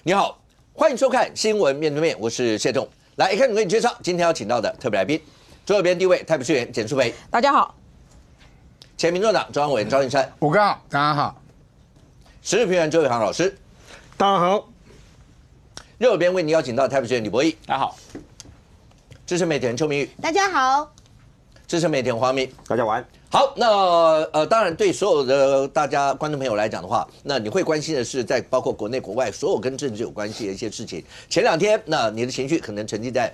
你好，欢迎收看《新闻面对面》，我是谢仲。来，一看你给你介绍，今天要请到的特别来宾，左手边第一位，台北市议员简舒培，大家好；前民众党中央委员赵应山，五哥好，大家好；时事评论员周伟航老师，大家好；右手边为您邀请到台北市议员李博义，大家好；资深媒体人邱明玉，大家好；资深媒体人黄明，大家晚安。好，那当然对所有的大家观众朋友来讲的话，那你会关心的是，在包括国内国外所有跟政治有关系的一些事情。前两天，那你的情绪可能沉浸在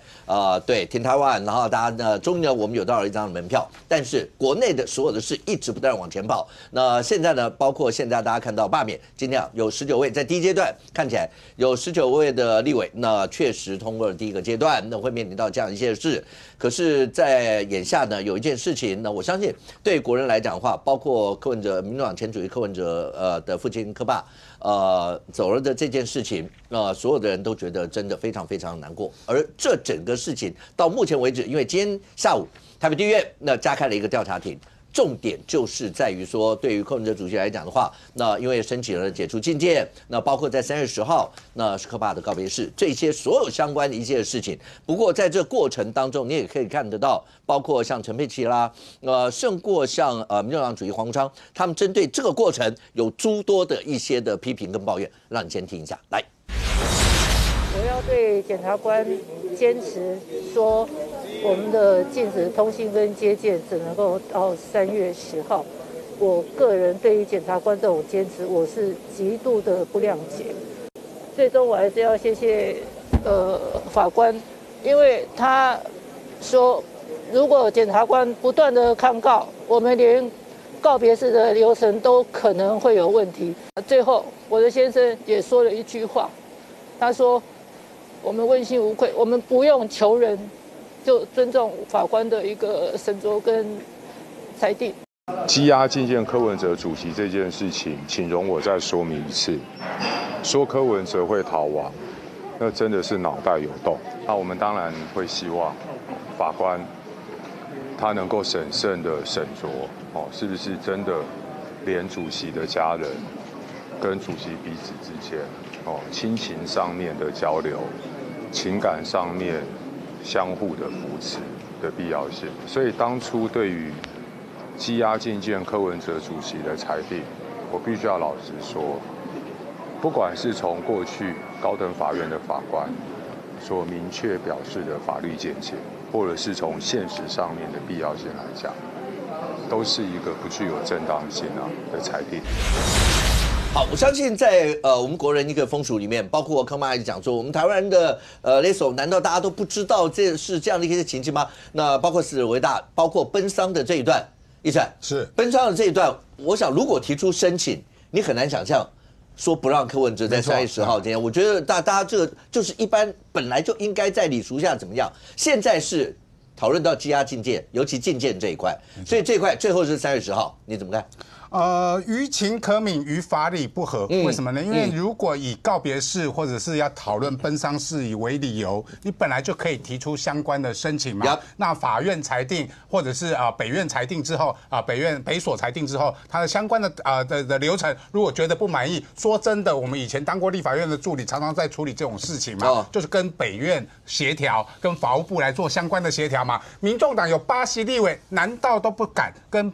对挺台湾，然后大家呢，终于呢我们有到了一张门票，但是国内的所有的事一直不断往前跑。那现在呢，包括现在大家看到罢免，今天有19位，在第一阶段看起来有19位的立委，那确实通过了第一个阶段，那会面临到这样一些事。可是，在眼下呢，有一件事情，那我相信对国人来讲的话，包括柯文哲、民主党前主席柯文哲的父亲柯爸走了的这件事情，所有的人都觉得真的非常非常难过。而这整个事情到目前为止，因为今天下午台北地院那加开了一个调查庭。重点就是在于说，对于柯文哲主席来讲的话，那因为申请了解除禁见，那包括在3月10号，那是柯爸的告别式，这些所有相关的一些事情。不过在这过程当中，你也可以看得到，包括像陈佩琪啦，胜过像民众党主席黄国昌，他们针对这个过程有诸多的一些的批评跟抱怨，让你先听一下，来。我要对检察官坚持说，我们的禁止通信跟接见只能够到3月10号。我个人对于检察官这种坚持，我是极度的不谅解。最终我还是要谢谢法官，因为他说，如果检察官不断的抗告，我们连告别式的流程都可能会有问题。最后，我的先生也说了一句话，他说：“我们问心无愧，我们不用求人，就尊重法官的一个审酌跟裁定。”羁押禁见柯文哲主席这件事情，请容我再说明一次。说柯文哲会逃亡，那真的是脑袋有洞。那我们当然会希望法官他能够审慎的审酌，是不是真的连主席的家人跟主席彼此之间，亲情上面的交流，情感上面相互的扶持的必要性。所以当初对于羁押禁见柯文哲主席的裁定，我必须要老实说，不管是从过去高等法院的法官所明确表示的法律见解，或者是从现实上面的必要性来讲，都是一个不具有正当性的裁定。好，我相信在我们国人一个风俗里面，包括柯妈也讲说，我们台湾人的勒索，难道大家都不知道这是这样的一些情形吗？那包括死者为大，包括奔丧的这一段，一传是奔丧的这一段，我想如果提出申请，你很难想象说不让柯文哲在3月10号这样。我觉得大家这个就是一般本来就应该在礼俗下怎么样，现在是讨论到羁押禁见，尤其禁见这一块，所以这一块最后是3月10号，你怎么看？于情可悯，于法理不合。为什么呢？因为如果以告别式或者是要讨论奔丧事宜为理由，你本来就可以提出相关的申请嘛。那法院裁定，或者是北院裁定之后北所裁定之后，它的相关的流程，如果觉得不满意，说真的，我们以前当过立法院的助理，常常在处理这种事情嘛，就是跟北院协调，跟法务部来做相关的协调嘛。民众党有8席立委，难道都不敢跟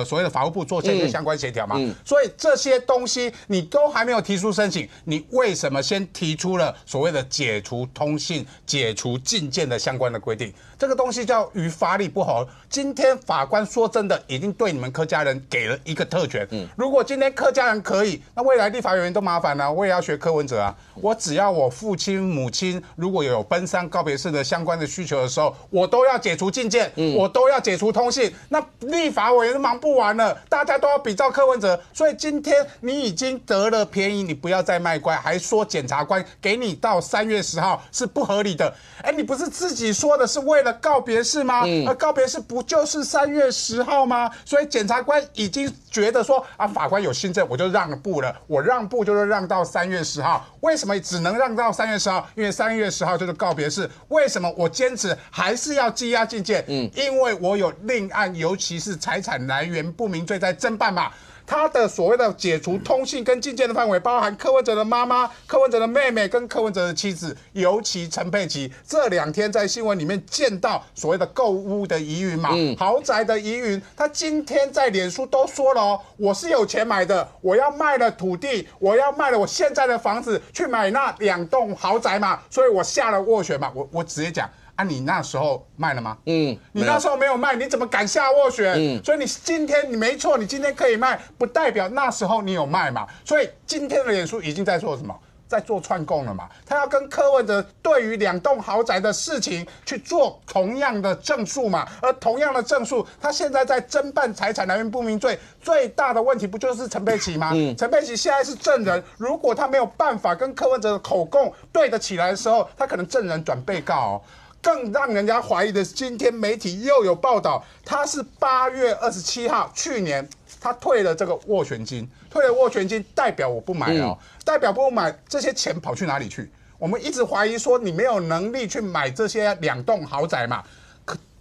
所谓的法务部做相关协调嘛？所以这些东西你都还没有提出申请，你为什么先提出了所谓的解除通信、解除禁见的相关的规定？这个东西叫与法理不合。今天法官说真的，已经对你们柯家人给了一个特权。如果今天柯家人可以，那未来立法委员都麻烦了。我也要学柯文哲啊，我只要我父亲、母亲如果有奔丧告别式的相关的需求的时候，我都要解除禁见，我都要解除通信。那立法委员忙不完了，大家都要比照柯文哲，所以今天你已经得了便宜，你不要再卖乖，还说检察官给你到3月10号是不合理的。你不是自己说的是为了告别式吗？告别式不就是3月10号吗？所以检察官已经觉得说法官有新政，我就让步了，我让步就是让到3月10号。为什么只能让到3月10号？因为3月10号就是告别式。为什么我坚持还是要羁押禁见？因为我有另案，尤其是财产来源不明罪在侦办嘛。他的所谓的解除通信跟禁见的范围，包含柯文哲的妈妈、柯文哲的妹妹跟柯文哲的妻子，尤其陈佩琪这2天在新闻里面见到所谓的购屋的疑云嘛，豪宅的疑云，他今天在脸书都说了哦，我是有钱买的，我要卖了土地，我要卖了我现在的房子去买那2栋豪宅嘛，所以我下了斡旋嘛，我直接讲。啊，你那时候卖了吗？你那时候没有卖，你怎么敢下斡旋？所以你今天你没错，你今天可以卖，不代表那时候你有卖嘛。所以今天的脸书已经在做什么？在做串供了嘛？他要跟柯文哲对于2栋豪宅的事情去做同样的证述嘛？而同样的证述，他现在在侦办财产来源不明罪，最大的问题不就是陈佩琪吗？陈佩琪现在是证人，如果他没有办法跟柯文哲的口供对得起来的时候，他可能证人转被告哦。更让人家怀疑的是，今天媒体又有报道，他是8月27号，去年他退了这个斡旋金，退了斡旋金代表我不买了，代表不买，这些钱跑去哪里去？我们一直怀疑说你没有能力去买这些2栋豪宅嘛。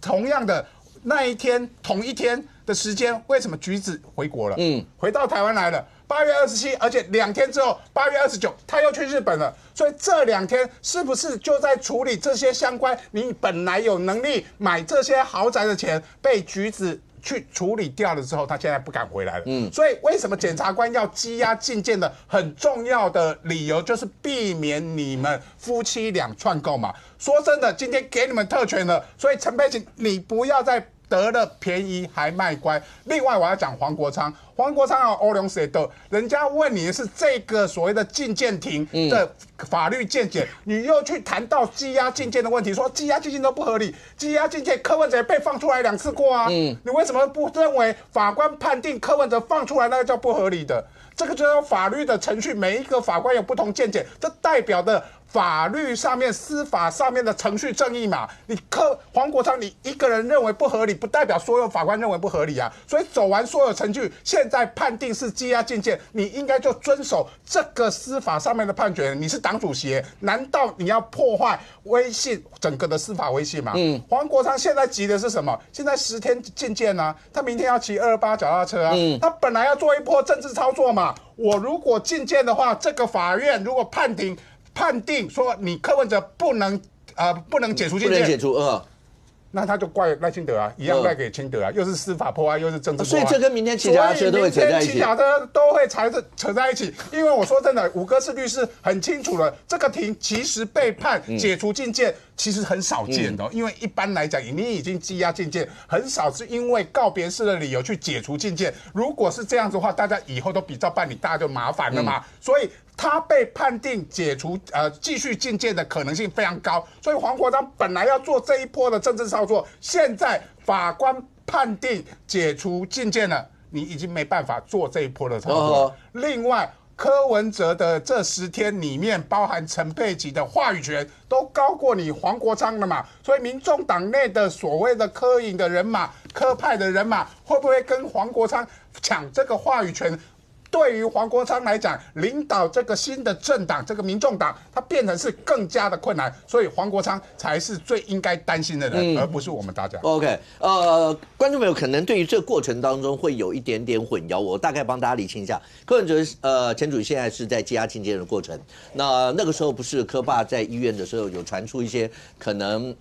同样的那一天同一天的时间，为什么橘子回国了？回到台湾来了。8月27，而且2天之后，8月29，他又去日本了。所以这2天是不是就在处理这些相关你本来有能力买这些豪宅的钱被橘子去处理掉了之后，他现在不敢回来了。所以为什么检察官要羁押禁见的很重要的理由，就是避免你们夫妻俩串供嘛。说真的，今天给你们特权了，所以陈佩琪，你不要再得了便宜还卖乖。另外，我要讲黄国昌啊，欧龙谁的？人家问你的是这个所谓的禁见庭的法律见解，你又去谈到羁押禁见的问题，说羁押禁见都不合理，羁押禁见柯文哲被放出来2次过啊，你为什么不认为法官判定柯文哲放出来那个叫不合理的？这个就是法律的程序，每一个法官有不同见解，这代表的法律上面、司法上面的程序正义嘛。你黄国昌，你一个人认为不合理，不代表所有法官认为不合理啊。所以走完所有程序，现在判定是羁押禁见，你应该就遵守这个司法上面的判决。你是党主席，难道你要破坏威信整个的司法威信吗？黄国昌现在急的是什么？现在10天禁见啊，他明天要骑228脚踏车啊，他本来要做一波政治操作嘛。我如果禁见的话，这个法院如果判定说你柯文哲不能解除禁见，不能解除，那他就怪赖清德啊，一样怪给清德啊，又是司法破坏，又是政治破坏，所以这跟明天骑脚踏车都会扯在一起。骑脚踏车都会扯在一起，因为我说真的，5哥是律师，很清楚了，这个庭其实被判解除禁见，其实很少见的，因为一般来讲，你已经羁押禁见，很少是因为告别式的理由去解除禁见。如果是这样子的话，大家以后都比照办理，大家就麻烦了嘛。所以他被判定解除继续禁见的可能性非常高，所以黄国昌本来要做这一波的政治操作，现在法官判定解除禁见了，你已经没办法做这一波的操作。另外，柯文哲的这10天里面，包含陈佩琪的话语权都高过你黄国昌了嘛，所以民众党内的所谓的柯营的人马、柯派的人马，会不会跟黄国昌抢这个话语权？对于黄国昌来讲，领导这个新的政党，这个民众党，它变成是更加的困难，所以黄国昌才是最应该担心的人，而不是我们大家。OK， 观众朋友可能对于这个过程当中会有一点点混淆，我大概帮大家理清一下。柯文哲前主席现在是在羁押禁见的过程，那个时候不是柯爸在医院的时候有传出一些可能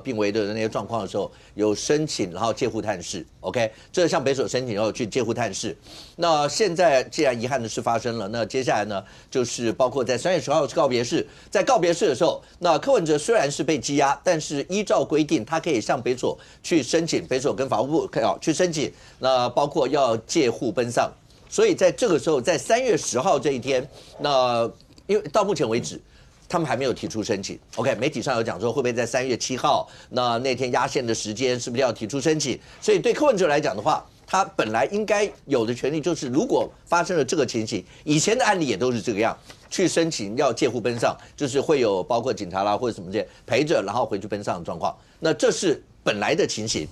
病危的那些状况的时候，有申请然后戒护探视 ，OK， 这向北所申请然后去戒护探视，那现在既然遗憾的事发生了，那接下来呢，就是包括在3月10号是告别式，在告别式的时候，那柯文哲虽然是被羁押，但是依照规定，他可以向北所去申请，北所跟法务部去申请，那包括要戒护奔丧，所以在这个时候，在3月10号这一天，那因为到目前为止，他们还没有提出申请。OK， 媒体上有讲说会不会在3月7号，那天压线的时间是不是要提出申请？所以对柯文哲来讲的话，他本来应该有的权利就是，如果发生了这个情形，以前的案例也都是这个样，去申请要戒护奔丧，就是会有包括警察啦或者什么这些陪着，然后回去奔丧的状况。那这是本来的情形。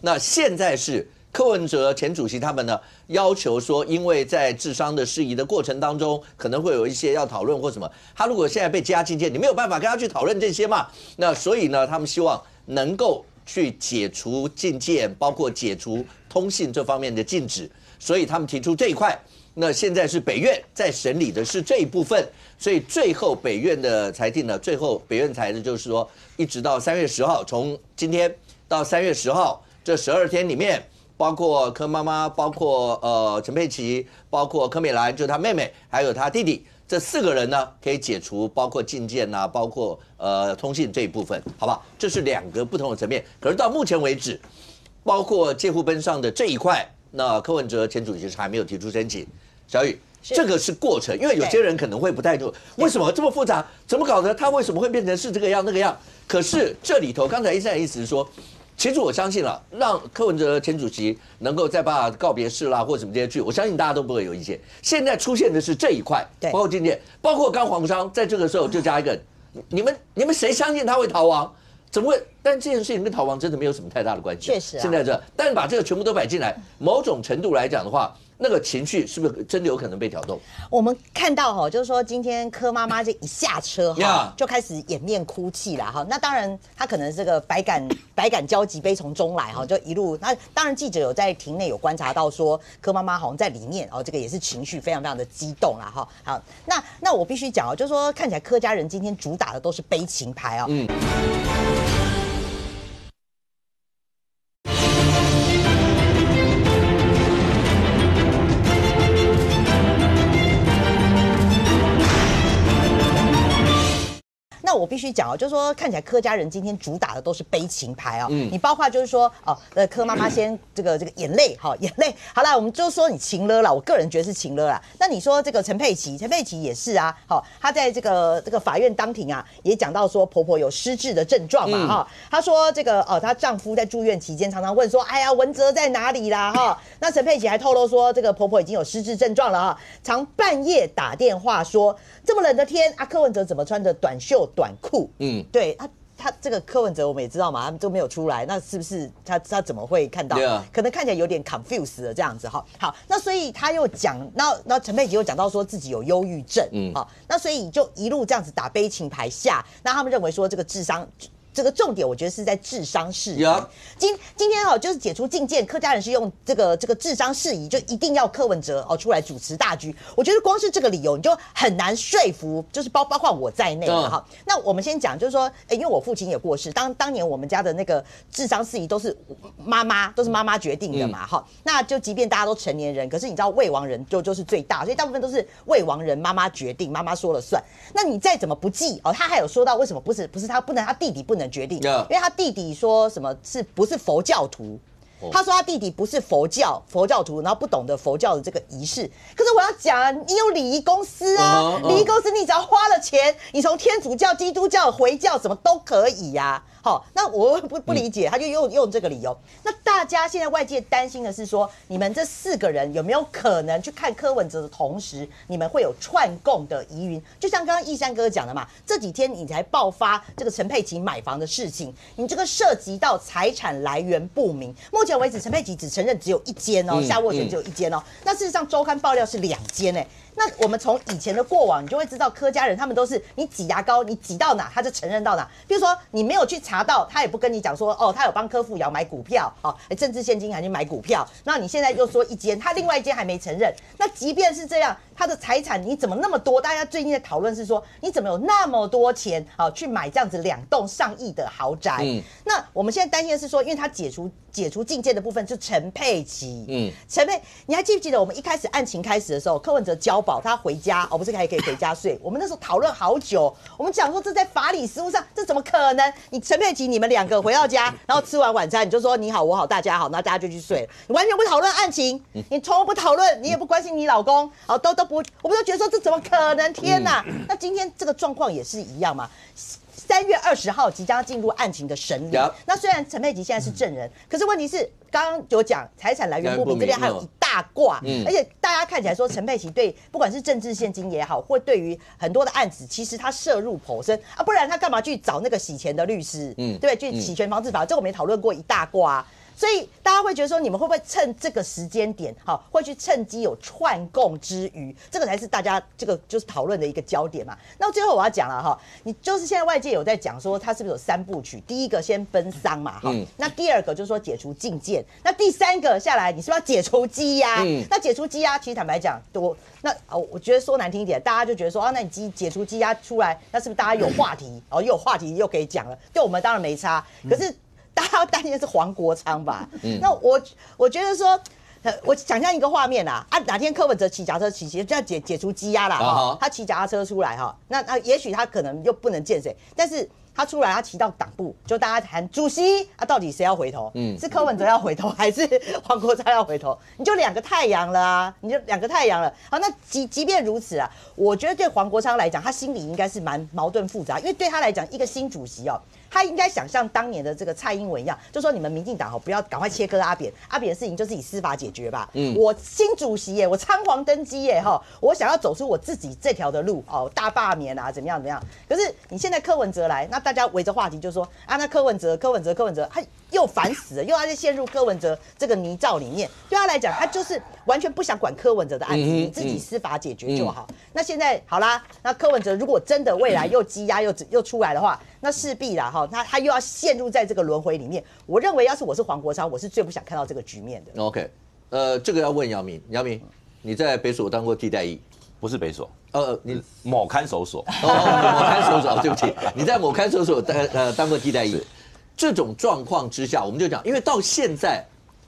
那现在是柯文哲前主席他们呢要求说，因为在治丧的事宜的过程当中，可能会有一些要讨论或什么。他如果现在被羁押禁见，你没有办法跟他去讨论这些嘛？那所以呢，他们希望能够去解除禁见，包括解除通信这方面的禁止。所以他们提出这一块。那现在是北院在审理的是这一部分，所以最后北院的裁定呢，最后北院裁的就是说，一直到3月10号，从今天到3月10号这12天里面，包括柯妈妈，包括陈佩琪，包括柯美兰，就是她妹妹，还有她弟弟，这4个人呢可以解除，包括禁见啊，包括通信这一部分，好不好？这是2个不同的层面。可是到目前为止，包括介户奔丧的这一块，那柯文哲前主席是还没有提出申请。小雨，这个是过程，因为有些人可能会不太懂，为什么这么复杂？怎么搞的？他为什么会变成是这个样那个样？可是这里头，刚才医生的意思是说，其实我相信了，让柯文哲前主席能够再把告别式啦或者什么这些去，我相信大家都不会有意见。现在出现的是这一块，包括今天，包括刚黄商，在这个时候就加一个，你们谁相信他会逃亡？怎么会？但这件事情跟逃亡真的没有什么太大的关系。确实，现在这，但是把这个全部都摆进来，某种程度来讲的话。那个情绪是不是真的有可能被挑动？我们看到哈，就是说今天柯妈妈这一下车哈，就开始掩面哭泣了哈。那当然，她可能这个百感交集，悲从中来哈，就一路。那当然，记者有在庭内有观察到说，柯妈妈好像在里面哦，这个也是情绪非常非常的激动啦哈。好，那我必须讲哦，就是说看起来柯家人今天主打的都是悲情牌哦。那我必须讲哦，就是说看起来柯家人今天主打的都是悲情牌哦。你包括就是说哦，柯妈妈先这个眼泪，好眼泪，好啦，我们就说你情勒啦，我个人觉得是情勒啦。那你说这个陈佩琪也是啊，好，她在这个法院当庭啊，也讲到说婆婆有失智的症状嘛，哈，她说这个她丈夫在住院期间常常问说，哎呀，文哲在哪里啦，哈，那陈佩琪还透露说，这个婆婆已经有失智症状了哈，常半夜打电话说，这么冷的天，柯文哲怎么穿着短袖短裤？对他这个柯文哲我们也知道嘛，他们都没有出来，那是不是他怎么会看到？可能看起来有点 confused 的这样子哈。好，那所以他又讲，那陈佩琪又讲到说自己有忧郁症，好，那所以就一路这样子打悲情牌下，那他们认为说这个智商。这个重点我觉得是在智商事宜。今天哈就是解除禁见，柯家人是用这个智商事宜，就一定要柯文哲出来主持大局。我觉得光是这个理由你就很难说服，就是包括我在内了哈。那我们先讲，就是说，因为我父亲也过世，当年我们家的那个智商事宜都是妈妈决定的嘛哈。那就即便大家都成年人，可是你知道未亡人就是最大，所以大部分都是未亡人妈妈决定，妈妈说了算。那你再怎么不记哦，他还有说到为什么不是他不能，他弟弟不能决定，因为他弟弟说什么不是佛教徒，他说他弟弟不是佛教徒，然后不懂得佛教的这个仪式。可是我要讲啊，你有礼仪公司啊，礼仪公司你只要花了钱，你从天主教、基督教、回教什么都可以呀。好，那我不理解，他就用这个理由。那大家现在外界担心的是说，你们这4个人有没有可能去看柯文哲的同时，你们会有串供的疑云？就像刚刚义山哥讲的嘛，这几天你才爆发这个陈佩琪买房的事情，你这个涉及到财产来源不明。目前为止，陈佩琪只承认只有1间哦，夏沃泉只有1间哦。那事实上，周刊爆料是2间哎。那我们从以前的过往，你就会知道柯家人他们都是你挤牙膏，你挤到哪他就承认到哪。比如说你没有去查到，他也不跟你讲说哦，他有帮柯富瑶买股票，政治现金还去买股票。那你现在又说1间，他另外1间还没承认。那即便是这样，他的财产你怎么那么多？大家最近在讨论是说，你怎么有那么多钱去买这样子2栋上亿的豪宅？那我们现在担心的是说，因为他解除禁见的部分是陈佩琪，陈佩，你还记不记得我们一开始案情开始的时候，柯文哲交保他回家不是还可以回家睡？我们那时候讨论好久，我们讲说这在法理实务上这怎么可能？你陈佩琪你们2个回到家，然后吃完晚餐你就说你好我好大家好，那大家就去睡了，你完全不讨论案情，你从不讨论，你也不关心你老公，都不，我们都觉得说这怎么可能？天哪！那今天这个状况也是一样嘛。3月20号即将进入案情的审理。那虽然陈佩琪现在是证人，可是问题是刚刚有讲财产来源不明，这边还有一大挂，而且大家看起来说陈佩琪对不管是政治现金也好，或对于很多的案子，其实他涉入颇深不然他干嘛去找那个洗钱的律师？对不对？去洗钱防治法，这我们也讨论过一大挂。所以大家会觉得说，你们会不会趁这个时间点，会去趁机有串供之余，这个才是大家这个就是讨论的一个焦点嘛。那最后我要讲了哈，你就是现在外界有在讲说，它是不是有3部曲？第一个先奔丧嘛，那第二个就是说解除禁见，那第3个下来，你是不是要解除羁押？那解除羁押，其实坦白讲，我觉得说难听一点，大家就觉得说啊，那你解除羁押出来，那是不是大家有话题？又有话题又可以讲了？对我们当然没差，可是。大家要担心的是黄国昌吧？那我觉得说，我想象一个画面啦，哪天柯文哲骑脚车骑，就要解除羁押啦，他骑脚踏车出来哈，那也许他可能又不能见谁，但是他出来他骑到党部，就大家喊主席到底谁要回头？是柯文哲要回头，还是黄国昌要回头？你就2个太阳了啊，你就2个太阳了。好，那即便如此啊，我觉得对黄国昌来讲，他心里应该是蛮矛盾复杂，因为对他来讲，一个新主席哦。他应该想像当年的这个蔡英文一样，就说你们民进党不要赶快切割阿扁的事情就是以司法解决吧。我新主席耶，我仓皇登基耶我想要走出我自己这条的路大罢免啊，怎么样？可是你现在柯文哲来，那大家围着话题就说啊，那柯文哲，他又烦死了，又要再陷入柯文哲这个泥沼里面。对他来讲，他就是完全不想管柯文哲的案子，你自己司法解决就好。那现在好啦，那柯文哲如果真的未来又羁押又出来的话，那势必啦他又要陷入在这个轮回里面。我认为，要是我是黄国昌，我是最不想看到这个局面的。OK， 这个要问姚明，你在北所当过替代役？不是北所，你某看守所。某看守所，对不起，你在某看守所当过替代役。这种状况之下，我们就讲，因为到现在，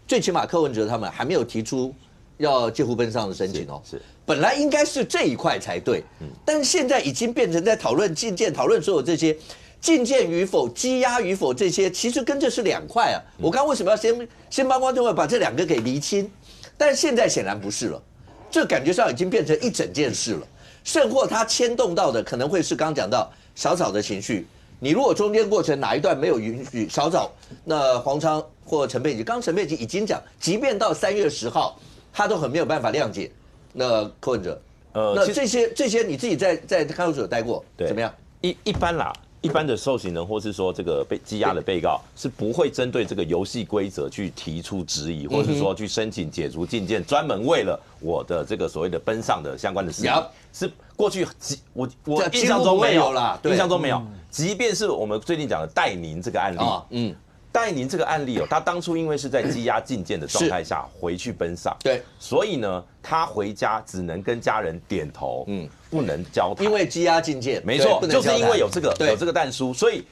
最起码柯文哲他们还没有提出要介乎奔丧的申请哦。是，本来应该是这一块才对，但是现在已经变成在讨论禁见，讨论所有这些。禁见与否、羁押与否，这些其实跟这是2块啊。我刚为什么要先帮观众们把这2个给厘清？但现在显然不是了，这感觉上已经变成一整件事了。甚或它牵动到的可能会是刚讲到小草的情绪。你如果中间过程哪一段没有允许小草，那黄昌或陈佩琪，陈佩琪已经讲，即便到3月10号，他都很没有办法谅解。那柯文哲，那这些你自己在看守所待过，怎么样？一般啦。一般的受刑人或是说这个被羁押的被告是不会针对这个游戏规则去提出质疑，或是说去申请解除禁见，专门为了我的这个所谓的奔丧的相关的事情。是过去我印象中没有啦，印象中没有。即便是我们最近讲的戴宁这个案例，戴宁这个案例他当初因为是在羁押禁见的状态下回去奔丧，对，所以呢，他回家只能跟家人点头，不能交谈，因为羁押禁见，没错，就是因为有这个但书，所以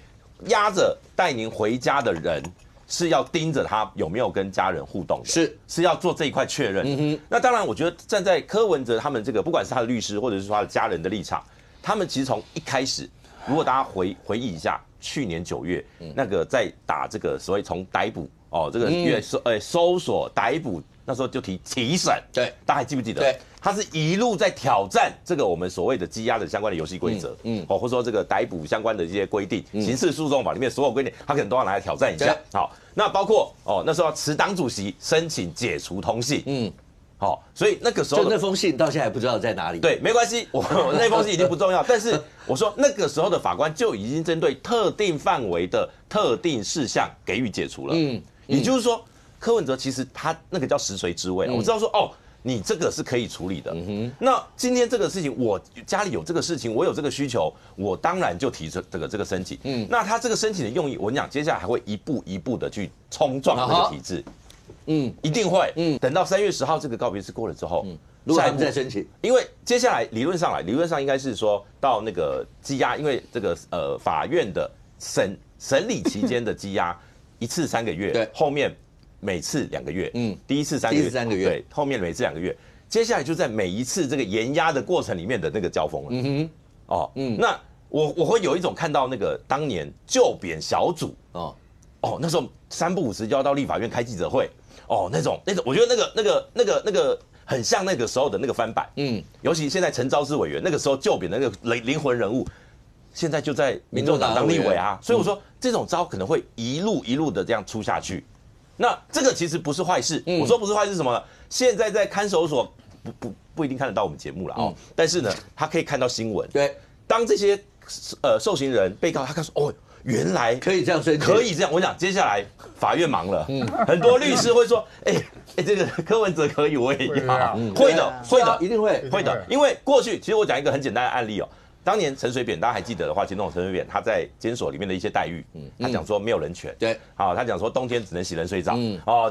押着戴宁回家的人是要盯着他有没有跟家人互动的，是要做这一块确认。那当然，我觉得站在柯文哲他们这个，不管是他的律师或者是说他的家人的立场，他们其实从一开始，如果大家回忆一下。去年9月，那个在打这个所谓从逮捕这个搜索逮捕，那时候就提审，对，大家还记不记得？对，他是一路在挑战这个我们所谓的羁押的相关的游戏规则，或者说这个逮捕相关的这些规定，刑事诉讼法里面所有规定，他可能都要拿来挑战一下。好，那包括那时候持党主席申请解除通信，好，所以那个时候就那封信到现在还不知道在哪里。对，没关系，我那封信已经不重要。但是我说那个时候的法官就已经针对特定范围的特定事项给予解除了。也就是说，柯文哲其实他那个叫实锤之位，我知道说你这个是可以处理的。那今天这个事情，我家里有这个事情，我有这个需求，我当然就提出这个申请。那他这个申请的用意，我跟你讲，接下来还会一步一步的去冲撞这个体制。一定会。等到3月10号这个告别式过了之后，如果他们再申请，因为接下来理论上应该是说到那个羁押，因为这个法院的审理期间的羁押一次3个月，对，后面每次2个月，第一次3个月，对，后面每次2个月，接下来就在每一次这个延押的过程里面的那个交锋了。那我会有一种看到那个当年救扁小组那时候3不5时就要到立法院开记者会。那种，我觉得那个很像那个时候的那个翻版，尤其现在陈昭之委员那个时候救扁的那个灵魂人物，现在就在民众党当立委啊，所以我说这种招可能会一路的这样出下去，那这个其实不是坏事，我说不是坏事是什么呢？现在在看守所不一定看得到我们节目了但是呢，他可以看到新闻，对，当这些受刑人被告他看说原来可以这样申请，可以这样。我讲接下来法院忙了，很多律师会说，这个柯文哲可以，我也要，会的，一定会的。因为过去其实我讲一个很简单的案例哦，当年陈水扁大家还记得的话，前总统陈水扁他在监所里面的一些待遇，他讲说没有人权，对，好，他讲说冬天只能洗冷水澡，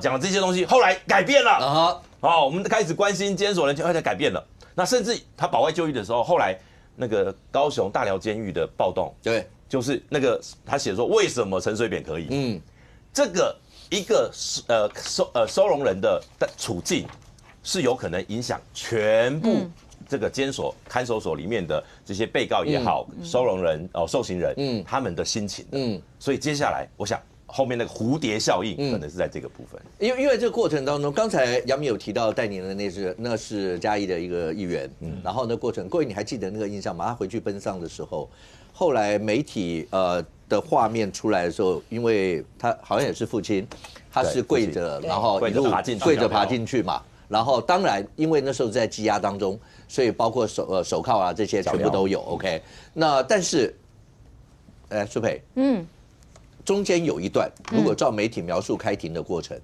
讲这些东西，后来改变了，我们开始关心监所人权，后来改变了。那甚至他保外就医的时候，后来那个高雄大寮监狱的暴动，对。就是那个他写说为什么陈水扁可以？这个一个收容人的处境是有可能影响全部这个监所看守所里面的这些被告也好，收容人受刑人他们的心情的。所以接下来我想后面那个蝴蝶效应可能是在这个部分。因为这个过程当中，刚才杨明有提到带你的那是嘉义的一个议员，然后呢过程，各位你还记得那个印象吗？他回去奔丧的时候。后来媒体的画面出来的时候，因为他好像也是父亲，他是跪着，然后一路跪着爬进去嘛。然后当然，因为那时候在羁押当中，所以包括手铐啊这些全部都有。OK， 那但是，舒培，中间有一段，如果照媒体描述开庭的过程，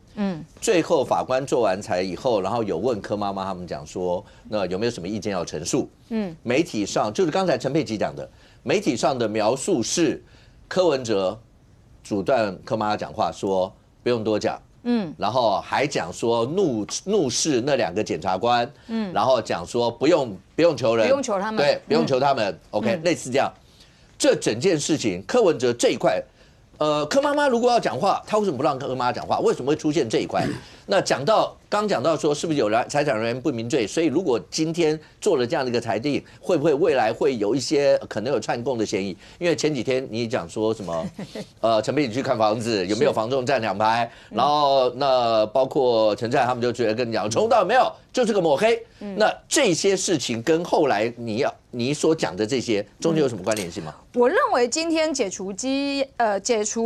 最后法官做完裁以后，然后有问柯妈妈他们讲说，那有没有什么意见要陈述？媒体上就是刚才陈佩琪讲的。媒体上的描述是，柯文哲阻断柯妈妈讲话，说不用多讲，然后还讲说怒视那2个检察官，然后讲说不用求人，不用求他们，对，不用求他们 ，OK，类似这样。这整件事情，柯文哲这一块，柯妈妈如果要讲话，他为什么不让柯妈妈讲话？为什么会出现这一块？那刚讲到说，是不是有财产人员不明罪？所以如果今天做了这样的一个裁定，会不会未来会有一些可能有串供的嫌疑？因为前几天你讲说什么，陈佩琪去看房子，有没有房仲站2排？然后那包括陈蔡他们就觉得跟你讲，从到没有，就是个抹黑。那这些事情跟后来你所讲的这些中间有什么关联性吗？我认为今天解除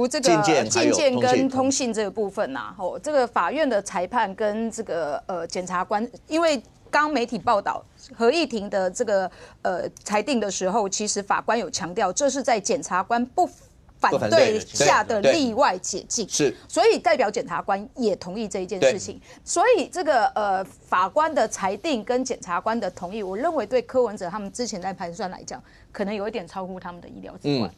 这个禁见跟通信这个部分呐，这个法院的裁判跟这个检察官，因为刚媒体报道合议庭的这个裁定的时候，其实法官有强调，这是在检察官不反对下的例外解禁，是，所以代表检察官也同意这一件事情，所以这个法官的裁定跟检察官的同意，我认为对柯文哲他们之前在盘算来讲，可能有一点超乎他们的意料之外。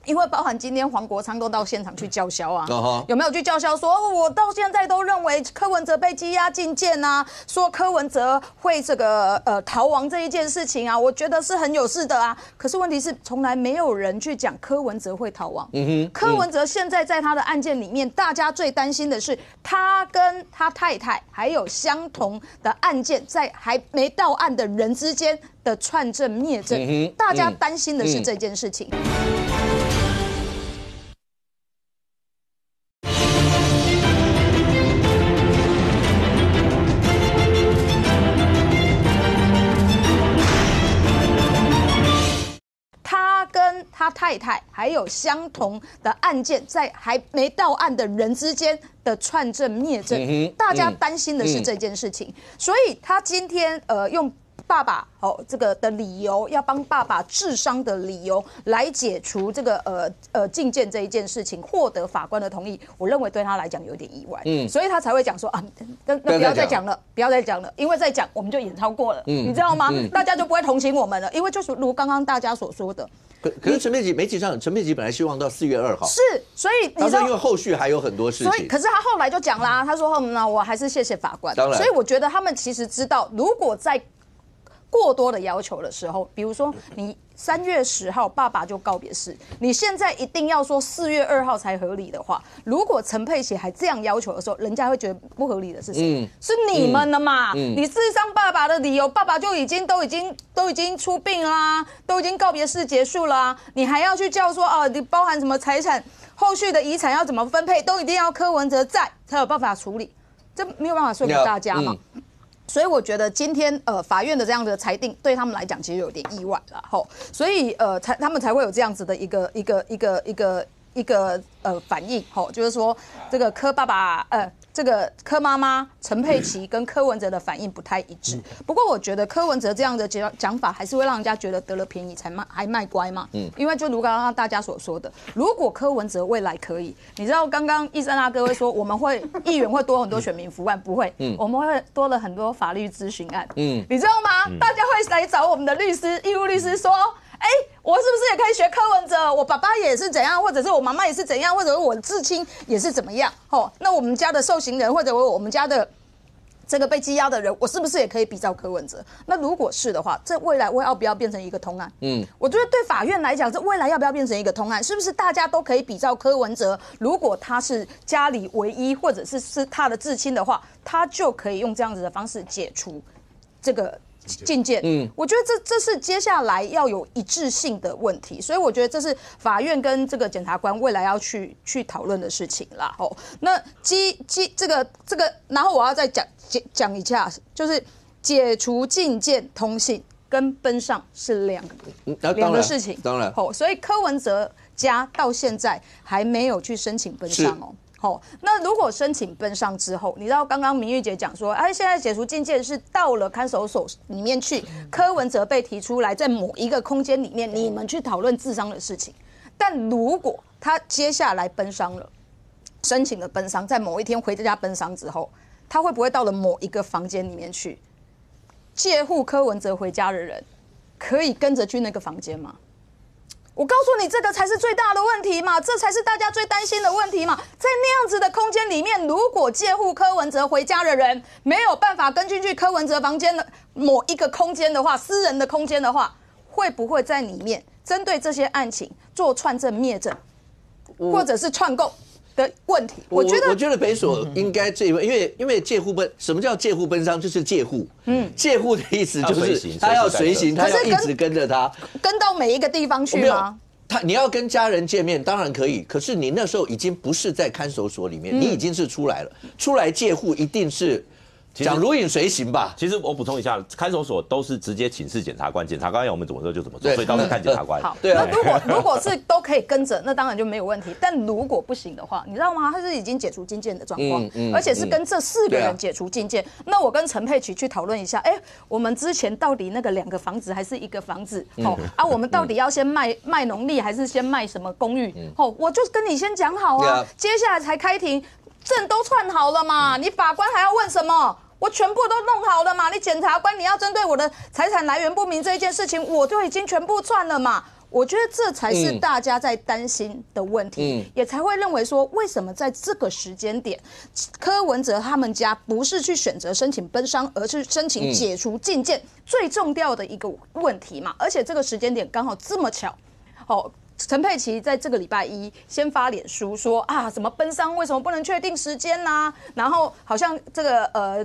因为包含今天黄国昌都到现场去叫嚣啊，有没有去叫嚣说，我到现在都认为柯文哲被羁押禁见啊，说柯文哲会这个逃亡这一件事情啊，我觉得是很有事的啊。可是问题是，从来没有人去讲柯文哲会逃亡。柯文哲现在在他的案件里面，大家最担心的是他跟他太太还有相同的案件，在还没到案的人之间的串证灭证，大家担心的是这件事情。跟他太太还有相同的案件，在还没到案的人之间的串证灭证，大家担心的是这件事情，所以他今天用爸爸这个的理由，要帮爸爸治伤的理由来解除这个禁见这一件事情，获得法官的同意，我认为对他来讲有点意外，所以他才会讲说啊，那不要再讲了，不要再讲了，因为再讲我们就演超过了，你知道吗？大家就不会同情我们了，因为就是如刚刚大家所说的。可是陈佩琪媒体上，陈佩琪本来希望到4月2号，是，所以你知道，因为后续还有很多事情，所以可是他后来就讲啦，他说那我还是谢谢法官。当然，所以我觉得他们其实知道，如果在过多的要求的时候，比如说你3月10号爸爸就告别式，你现在一定要说4月2号才合理的话，如果陈佩琪还这样要求的时候，人家会觉得不合理的是谁？是你们的嘛？你治伤爸爸的理由，爸爸都已经出殡啦，都已经告别式结束啦，你还要去叫说你包含什么财产后续的遗产要怎么分配，都一定要柯文哲在才有办法处理，这没有办法说服大家嘛。所以我觉得今天法院的这样的裁定对他们来讲其实有点意外了，所以他们才会有这样子的一个一个反应，就是说这个柯爸爸这个柯妈妈陈佩琪跟柯文哲的反应不太一致。不过我觉得柯文哲这样的讲法还是会让人家觉得得了便宜还卖乖嘛。因为就如刚刚大家所说的，如果柯文哲未来可以，你知道刚刚义山大哥会说我们会议员会多很多选民服案，不会，我们会多了很多法律咨询案。你知道吗？大家会来找我们的律师、义务律师说。我是不是也可以学柯文哲？我爸爸也是怎样，或者是我妈妈也是怎样，或者我至亲也是怎么样？那我们家的受刑人，或者我们家的这个被羁押的人，我是不是也可以比照柯文哲？那如果是的话，这未来要不要变成一个通案？我觉得对法院来讲，这未来要不要变成一个通案？是不是大家都可以比照柯文哲？如果他是家里唯一，或者是他的至亲的话，他就可以用这样子的方式解除这个。禁见，我觉得这是接下来要有一致性的问题，所以我觉得这是法院跟这个检察官未来要去讨论的事情啦。那这个，然后我要再讲一下，就是解除禁见通信跟奔丧是两个事情，当然，所以柯文哲家到现在还没有去申请奔丧那如果申请奔丧之后，你知道刚刚明玉姐讲说，现在解除禁见是到了看守所里面去，柯文哲被提出来，在某一个空间里面，你们去讨论治丧的事情。但如果他接下来奔丧了，申请了奔丧，在某一天回家奔丧之后，他会不会到了某一个房间里面去，介护柯文哲回家的人可以跟着去那个房间吗？我告诉你，这个才是最大的问题嘛，这才是大家最担心的问题嘛。在那样子的空间里面，如果介护柯文哲回家的人没有办法跟进去柯文哲房间的某一个空间的话，私人的空间的话，会不会在里面针对这些案情做串证灭证，或者是串供的问题？我觉得北所应该因为介护什么叫介护奔丧？就是介护，介护的意思就是他要随行，他要一直跟着他，跟到每一个地方去吗？你要跟家人见面，当然可以，可是你那时候已经不是在看守所里面，你已经是出来了，出来介护一定是。讲如影随形吧。其实我补充一下，看守所都是直接请示检察官，检察官要我们怎么做就怎么做，所以到时候看检察官。好，那如果是都可以跟着，那当然就没有问题。但如果不行的话，你知道吗？他是已经解除禁见的状况，而且是跟这4个人解除禁见。那我跟陈佩琪去讨论一下，我们之前到底那个2个房子还是1个房子？我们到底要先卖农地还是先卖什么公寓？我就跟你先讲好啊，接下来才开庭。证都串好了嘛，你法官还要问什么？我全部都弄好了嘛，你检察官你要针对我的财产来源不明这一件事情，我就已经全部串了嘛。我觉得这才是大家在担心的问题，也才会认为说，为什么在这个时间点，柯文哲他们家不是去选择申请奔丧，而是申请解除禁见，最重要的一个问题嘛。而且这个时间点刚好这么巧，陈佩琪在这个礼拜1先发脸书说什么奔丧为什么不能确定时间啊？然后好像这个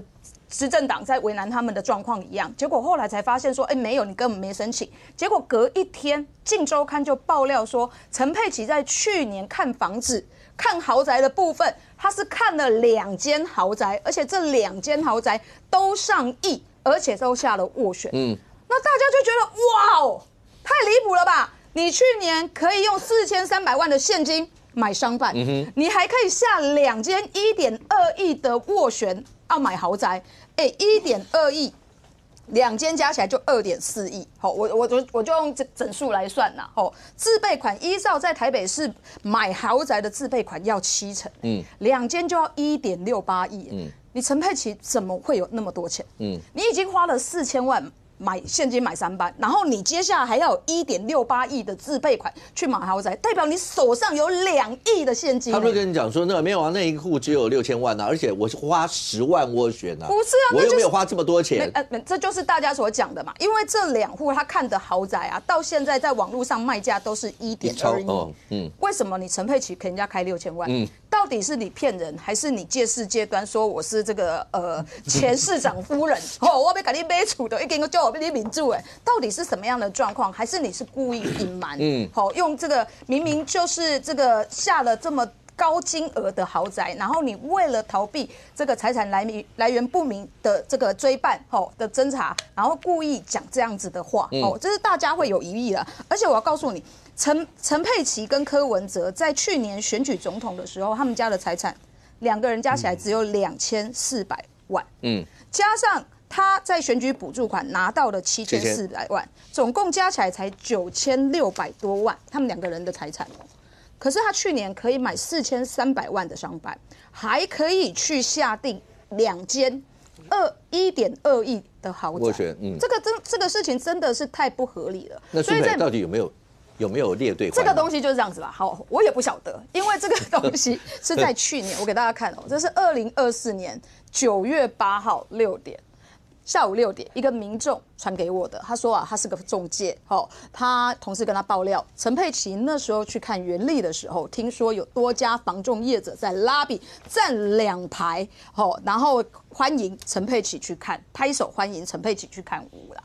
执政党在为难他们的状况一样。结果后来才发现说，没有，你根本没申请。结果隔一天，《镜周刊》就爆料说，陈佩琪在去年看房子、看豪宅的部分，他是看了2间豪宅，而且这2间豪宅都上亿，而且都下了斡旋。那大家就觉得哇哦，太离谱了吧！你去年可以用4300万的现金买商办，你还可以下2间1.2亿的斡旋要买豪宅，1.2亿，2间加起来就2.4亿。我就用整数来算啦。自备款依照在台北市买豪宅的自备款要70%，2间就要1.68亿。你陈佩琪怎么会有那么多钱？你已经花了4000万。现金买商办，然后你接下来还要有1.68亿的自备款去买豪宅，代表你手上有2亿的现金。他不是跟你讲说，那没有啊，那一户只有6000万啊，而且我是花10万斡旋啊，不是啊，我又没有花这么多钱。这就是大家所讲的嘛，因为这2户他看的豪宅啊，到现在在网络上卖价都是1.2亿。为什么你陈佩琪给人家开6000万？到底是你骗人，还是你借势借端说我是这个前市长夫人？我要给你买厝的，一根就我被你民住到底是什么样的状况？还是你是故意隐瞒？用这个明明就是这个下了这么高金额的豪宅，然后你为了逃避这个财产来源不明的这个追办的侦查，然后故意讲这样子的话这是大家会有疑义的。而且我要告诉你，陈佩琪跟柯文哲在去年选举总统的时候，他们家的财产2个人加起来只有2400万，加上他在选举补助款拿到了7400万，总共加起来才9600多万，他们2个人的财产。可是他去年可以买4300万的商办，还可以去下定2间1.2亿的豪宅，这个事情真的是太不合理了。那苏培到底有没有列队？这个东西就是这样子吧。好，我也不晓得，因为这个东西是在去年，我给大家看哦，这是2024年9月8号下午6点，一个民众传给我的，他说啊，他是个中介，他同事跟他爆料，陈佩琪那时候去看原力的时候，听说有多家房仲业者在拉比站2排，然后欢迎陈佩琪去看，拍手欢迎陈佩琪去看屋啦，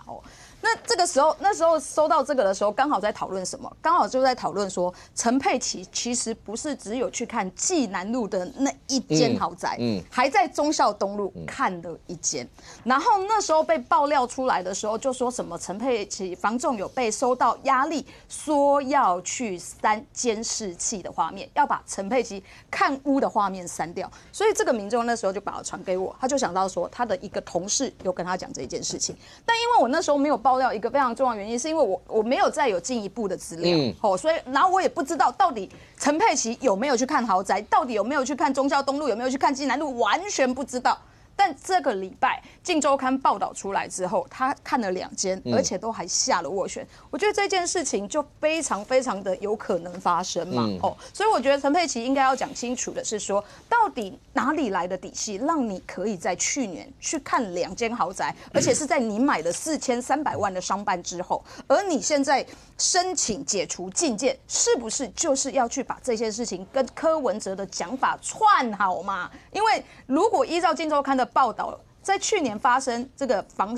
那时候收到这个的时候，刚好在讨论什么？刚好就在讨论说，陈佩琪其实不是只有去看济南路的那一间豪宅，还在忠孝东路看了1间。然后那时候被爆料出来的时候，就说什么陈佩琪房仲有被收到压力，说要去删监视器的画面，要把陈佩琪看屋的画面删掉。所以这个民众那时候就把它传给我，他就想到说他的一个同事有跟他讲这一件事情，但因为我那时候没有爆料一个非常重要的原因，是因为我没有再有进一步的资料，所以然后我也不知道到底陈佩琪有没有去看豪宅，到底有没有去看忠孝东路，有没有去看济南路，完全不知道。但这个礼拜《镜周刊》报道出来之后，他看了2间，而且都还下了斡旋。我觉得这件事情就非常非常的有可能发生嘛，所以我觉得陈佩琪应该要讲清楚的是说，到底哪里来的底气，让你可以在去年去看2间豪宅，而且是在你买了4300万的商办之后，而你现在申请解除禁见，是不是就是要去把这件事情跟柯文哲的讲法串好嘛？因为如果依照《镜周刊》的报道，在去年发生这个房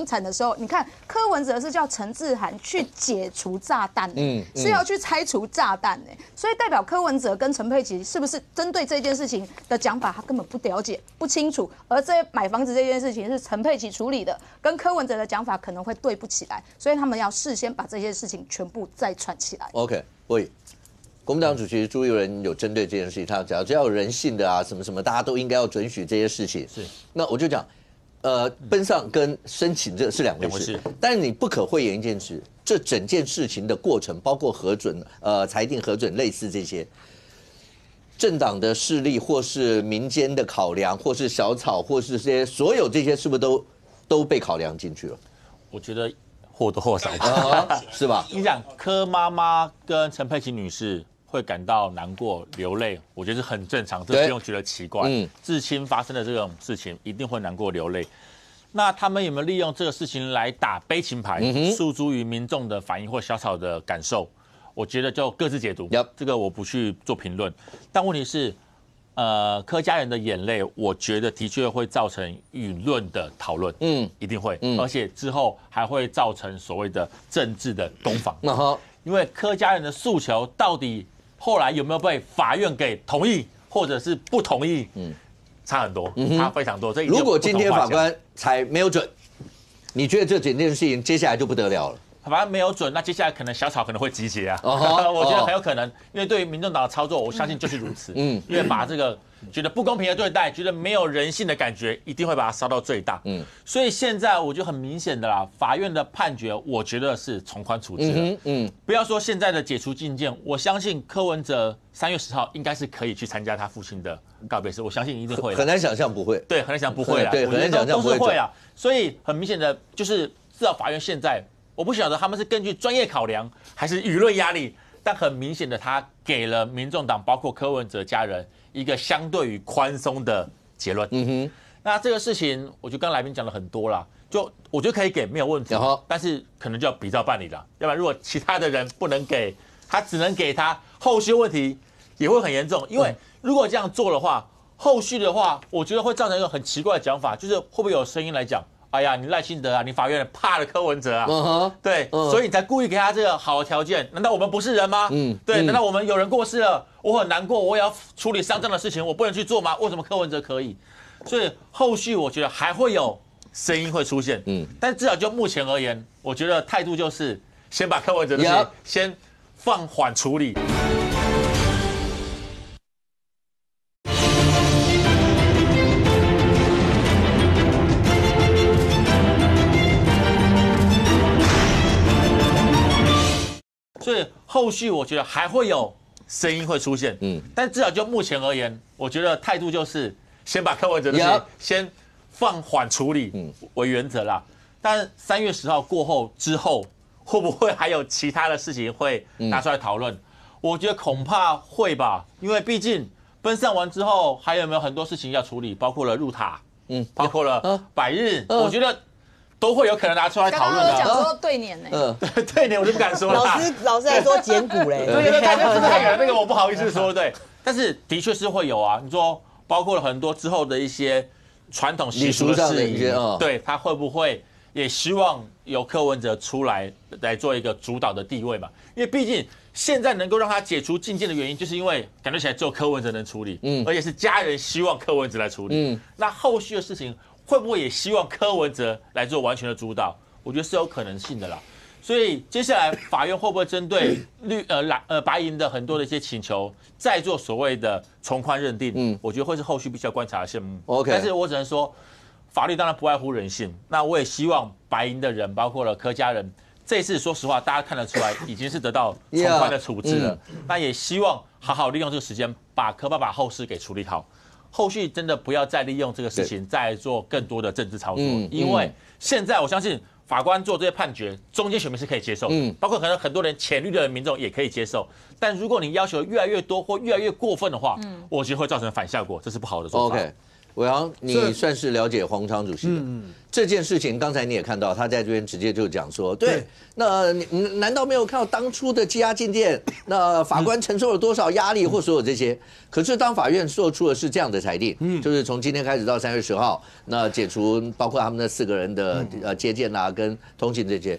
产的时候，你看柯文哲是叫陈志涵去解除炸弹，是要去拆除炸弹，所以代表柯文哲跟陈佩琪是不是针对这件事情的讲法，他根本不了解、不清楚，而这买房子这件事情是陈佩琪处理的，跟柯文哲的讲法可能会对不起来，所以他们要事先把这些事情全部再串起来。OK， 国民党主席朱立伦有针对这件事情，他讲只要有人性的啊，什么什么，大家都应该要准许这些事情。是，那我就讲，奔丧跟申请这是2回事。但是你不可讳言一件事，这整件事情的过程，包括核准、裁定核准，类似这些政党的势力，或是民间的考量，或是小草，或是这些所有这些，是不是都被考量进去了？我觉得或多或少是吧？你讲柯妈妈跟陈佩琪女士会感到难过、流泪，我觉得是很正常，这不用觉得奇怪。至亲发生的这种事情，一定会难过、流泪。那他们有没有利用这个事情来打悲情牌，诉诸于民众的反应或小草的感受？我觉得就各自解读，这个我不去做评论。但问题是，柯家人的眼泪，我觉得的确会造成舆论的讨论，一定会，而且之后还会造成所谓的政治的攻防。因为柯家人的诉求到底后来有没有被法院给同意，或者是不同意？差很多，差非常多。这如果今天法官才没有准，你觉得这整件事情接下来就不得了了？反正没有准，那接下来可能小草可能会集结啊，我觉得很有可能，因为对于民众党的操作，我相信就是如此。因为把这个觉得不公平的对待，觉得没有人性的感觉，一定会把它烧到最大。所以现在我觉得很明显的啦，法院的判决，我觉得是从宽处置了。不要说现在的解除禁见，我相信柯文哲3月10号应该是可以去参加他父亲的告别式，我相信一定会。很难想象不会。对，很难想不会啦。对，很难想象不会啊。所以很明显的就是，至少法院现在。我不晓得他们是根据专业考量还是舆论压力，但很明显的，他给了民众党包括柯文哲家人一个相对于宽松的结论。那这个事情，我就跟来宾讲了很多啦，就我觉得可以给没有问题，但是可能就要比照办理了，要不然如果其他的人不能给，他只能给他，后续问题也会很严重。因为如果这样做的话，后续的话，我觉得会造成一个很奇怪的讲法，就是会不会有声音来讲？哎呀，你赖清德啊，你法院怕了柯文哲啊，对，所以你才故意给他这个好的条件。难道我们不是人吗？对，难道我们有人过世了，我很难过，我也要处理丧葬的事情，我不能去做吗？为什么柯文哲可以？所以后续我觉得还会有声音会出现，但至少就目前而言，我觉得态度就是先把柯文哲的事先放缓处理。所以后续我觉得还会有声音会出现，但至少就目前而言，我觉得态度就是先把柯文哲的事情先放缓处理为原则啦。但3月10号过后之后，会不会还有其他的事情会拿出来讨论？我觉得恐怕会吧，因为毕竟奔丧完之后，还有没有很多事情要处理，包括了入塔，包括了百日，我觉得都会有可能拿出来讨论的。刚刚讲说对年呢，对年我就不敢说了。老师还说捡股嘞，对，太远了，那个我不好意思说，对。但是的确是会有啊，你说包括了很多之后的一些传统习俗的事宜，对他会不会也希望由柯文哲出来做一个主导的地位嘛？因为毕竟现在能够让他解除禁见的原因，就是因为感觉起来只有柯文哲能处理，而且是家人希望柯文哲来处理。那后续的事情会不会也希望柯文哲来做完全的主导？我觉得是有可能性的啦。所以接下来法院会不会针对白银的很多的一些请求，再做所谓的从宽认定？我觉得会是后续必须要观察的项目。但是我只能说，法律当然不外乎人性。那我也希望白银的人，包括了柯家人，这次说实话，大家看得出来已经是得到从宽的处置了。那也希望好好利用这个时间，把柯爸爸后事给处理好。后续真的不要再利用这个事情再做更多的政治操作，因为现在我相信法官做这些判决，中间选民是可以接受的，包括可能很多人浅绿的民众也可以接受。但如果你要求越来越多或越来越过分的话，我觉得会造成反效果，这是不好的做法。伟航，你算是了解黄昌主席的这件事情，刚才你也看到，他在这边直接就讲说，对，那你难道没有看到当初的羁押禁见，那法官承受了多少压力或所有这些？可是当法院做出的是这样的裁定，就是从今天开始到3月10号，那解除包括他们那4个人的接见啊跟通信这些。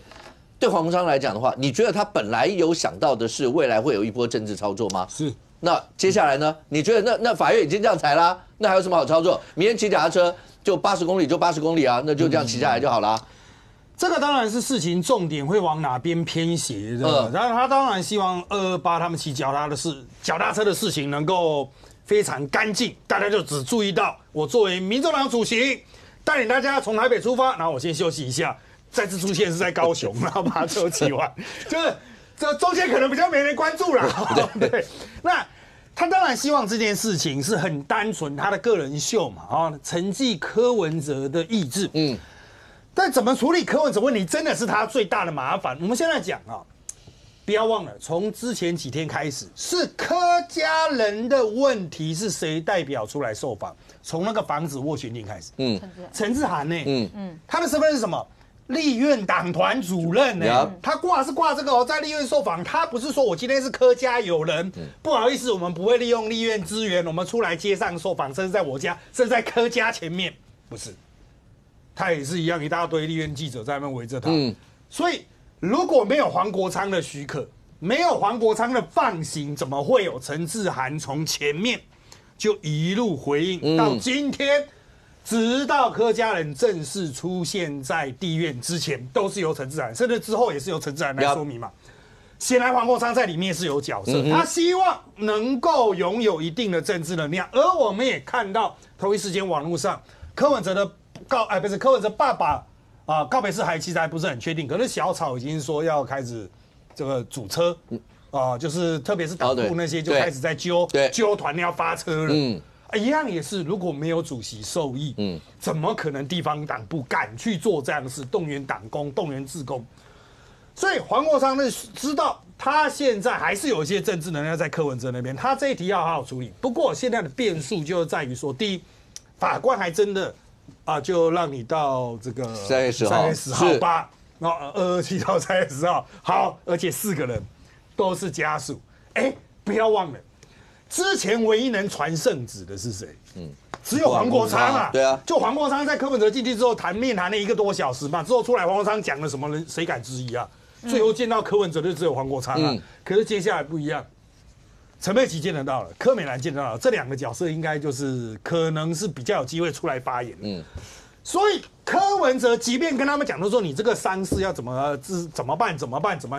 对黄昌来讲的话，你觉得他本来有想到的是未来会有一波政治操作吗？是。那接下来呢？你觉得那法院已经这样裁啦，那还有什么好操作？明天骑脚踏车就80公里就80公里啊，那就这样骑下来就好了。这个当然是事情重点会往哪边偏斜的。然后他当然希望228他们骑脚踏车的事情能够非常干净，大家就只注意到我作为民众党主席带领大家从台北出发，然后我先休息一下，再次出现是在高雄，然后把车骑完，就是这中间可能比较没人关注啦。对，那他当然希望这件事情是很单纯，他的个人秀嘛，承继柯文哲的意志。但怎么处理柯文哲问题，真的是他最大的麻烦。我们现在讲啊，不要忘了，从之前几天开始，是柯家人的问题是谁代表出来受访？从那个房子斡旋令开始，陈志涵呢，他的身份是什么？立院党团主任呢，他挂这个在立院受访，他不是说我今天是柯家友人，不好意思，我们不会利用立院资源，我们出来街上受访，甚至在我家，甚至在柯家前面，不是，他也是一样，一大堆立院记者在那边围着他，所以如果没有黄国昌的许可，没有黄国昌的放行，怎么会有陈志涵从前面就一路回应到今天？直到柯家人正式出现在地院之前，都是由陈志涵，甚至之后也是由陈志涵来说明嘛。显然黄国昌在里面是有角色，他希望能够拥有一定的政治能量。而我们也看到同一时间网络上柯文哲的柯文哲爸爸告别式其实还不是很确定，可是小草已经说要开始这个组车就是特别是党部那些就开始在揪团要发车了。一样也是，如果没有主席授意，怎么可能地方党部敢去做这样的事，动员党工、动员志工？所以黄国昌呢知道，他现在还是有一些政治能量在柯文哲那边，他这一题要好好处理。不过现在的变数就在于说，第一，法官还真的就让你到这个3月10号吧，然后227到3月10号，好，而且4个人都是家属，不要忘了。之前唯一能传圣旨的是谁？只有黄国昌啊。对啊，就黄国昌在柯文哲进去之后面谈了1个多小时嘛，之后出来黄国昌讲了什么人谁敢质疑啊？最后见到柯文哲就只有黄国昌啊。可是接下来不一样，陈佩琪见得到了，柯美兰见得到了，这2个角色应该就是可能是比较有机会出来发言。所以柯文哲即便跟他们讲说你这个丧事要怎么办，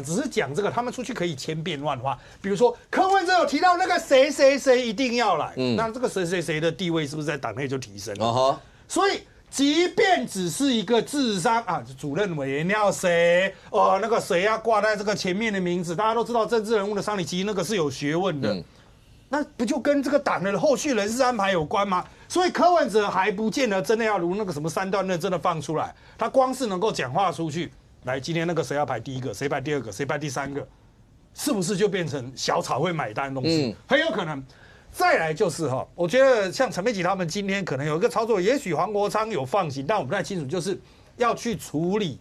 只是讲这个，他们出去可以千变万化。比如说柯文哲有提到那个谁一定要来，那这个谁的地位是不是在党内就提升了？所以即便只是一个智商啊，主任委员要谁那个谁要挂在这个前面的名字，大家都知道政治人物的丧礼其实那个是有学问的。那不就跟这个党的后续人事安排有关吗？所以柯文哲还不见得真的要如那个什么3段论真的放出来，他光是能够讲话出去，来今天那个谁要排第1个，谁排第2个，谁排第3个，是不是就变成小草会买单的东西？很有可能。再来就是我觉得像陈佩琪他们今天可能有一个操作，也许黄国昌有放行，但我不太清楚，就是要去处理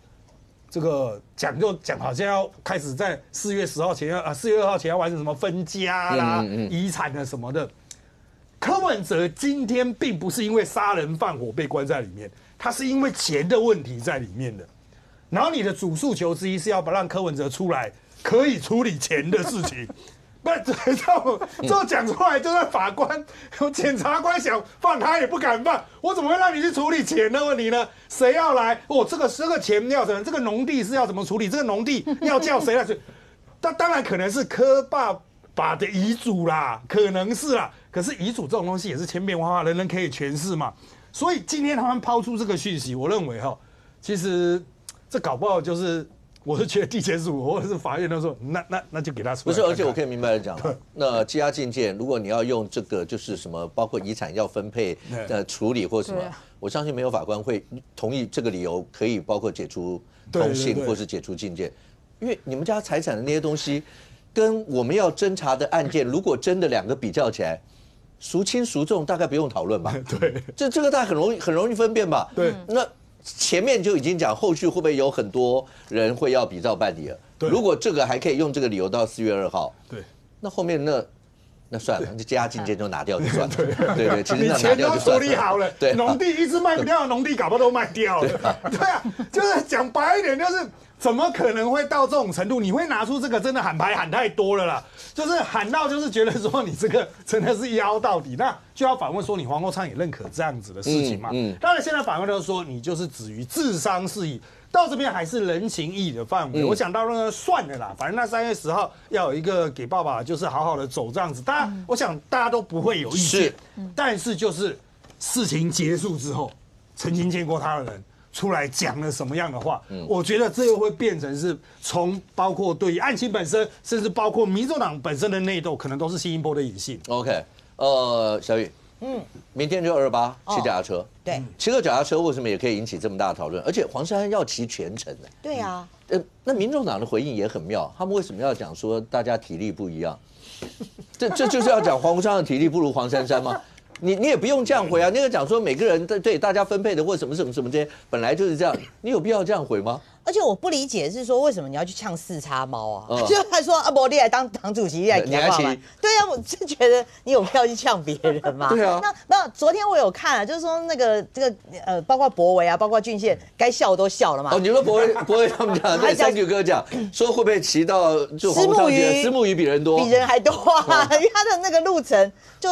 这个讲好像要开始在4月10号前4月2号前要完成什么分家啦、遗产的什么的。柯文哲今天并不是因为杀人放火被关在里面，他是因为钱的问题在里面的。然后你的主诉求之一是要让柯文哲出来可以处理钱的事情。不，这讲出来，就算法官、检察官想放他也不敢放。我怎么会让你去处理钱的问题呢？谁要来？这个钱要怎么？这个农地是要怎么处理？这个农地要叫谁来处理？当然可能是柯爸的遗嘱啦，可能是啦。可是遗嘱这种东西也是千变万化，人人可以诠释嘛。所以今天他们抛出这个讯息，我认为其实这搞不好就是。我是觉得地检署或者是法院都说，那就给他出来。不是，而且我可以明白的讲，那羁押禁见，如果你要用这个就是什么，包括遗产要分配处理或什么，我相信没有法官会同意这个理由可以包括解除通信或是解除禁见，因为你们家财产的那些东西，跟我们要侦查的案件，如果真的2个比较起来，孰轻孰重，大概不用讨论吧？对，这个大家很容易分辨吧？对，那。前面就已经讲，后续会不会有很多人会要比照办理了？如果这个还可以用这个理由到4月2号，对，那后面那算了，就羁押禁见就拿掉就算了。对，其实你钱都处理好了，对，农地一直卖不掉，农地搞不好都卖掉了。对啊，就是讲白一点，就是怎么可能会到这种程度？你会拿出这个真的喊牌喊太多了啦，就是喊到就是觉得说你这个真的是妖到底，那就要反问说你黄国昌也认可这样子的事情嘛？当然现在法官都说你就是止于治丧事宜。到这边还是人情义的范围，我想到那个算了啦，反正那3月10号要有一个给爸爸，就是好好的走这样子。当然，我想大家都不会有意见，但是就是事情结束之后，曾经见过他的人出来讲了什么样的话，我觉得这又会变成是从包括对于案情本身，甚至包括民众党本身的内斗，可能都是新一波的野性。OK， 小雨。明天就28骑脚踏车，对，骑个脚踏车为什么也可以引起这么大的讨论？而且黄珊珊要骑全程的，对啊，那民众党的回应也很妙，他们为什么要讲说大家体力不一样？这就是要讲黄国昌的体力不如黄珊珊吗？你也不用这样回啊，那个讲说每个人对大家分配的或什么这些，本来就是这样，你有必要这样回吗？而且我不理解是说为什么你要去呛4叉猫啊？就他说不，你来当党主席，你来骑。对啊，我是觉得你有必要去呛别人吗？对啊。那昨天我有看就是说这个包括博维啊，包括俊宪，该笑都笑了嘛。你说博维他们讲，对，3Q哥讲说会不会骑到就石目鱼比人多，比人还多啊？因为他的那个路程就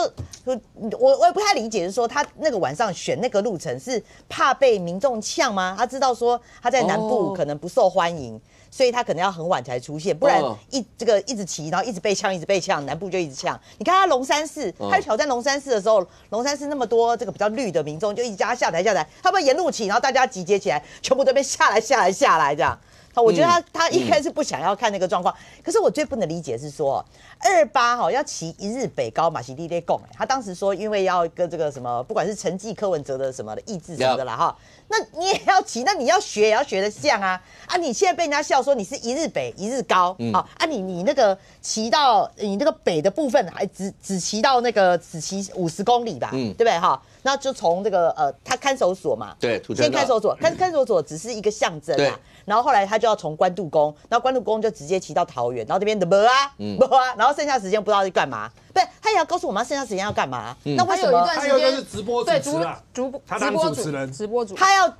我也不太理解，是说他那个晚上选那个路程是怕被民众呛吗？他知道说他在南部可能不受欢迎，所以他可能要很晚才出现，不然一直骑，然后一直被呛，南部就一直呛。你看他龙山寺，他挑战龙山寺的时候，龙山寺那么多这个比较绿的民众，就一直叫他下台，他不沿路骑，然后大家集结起来，全部都被下来这样。我觉得他应该是不想要看那个状况，可是我最不能理解是说，28要骑1日北高马西地列贡，他当时说因为要跟这个什么，不管是承继柯文哲的什么的意志什么的啦那你也要骑，那你要学也要学得像啊！你现在被人家笑说你是1日北1日高，你那个骑到你那个北的部分还只骑到那个只骑50公里吧，对不对那就从这个他看守所嘛，对，先看守所，看守所只是一个象征啊。然后后来他就要从关渡宫，然后关渡宫就直接骑到桃园，然后这边的没啊，然后剩下时间不知道去干嘛，不是，他也要告诉我们剩下时间要干嘛。那为什么？还有一个是直播主持啦，他当主持人，直播主，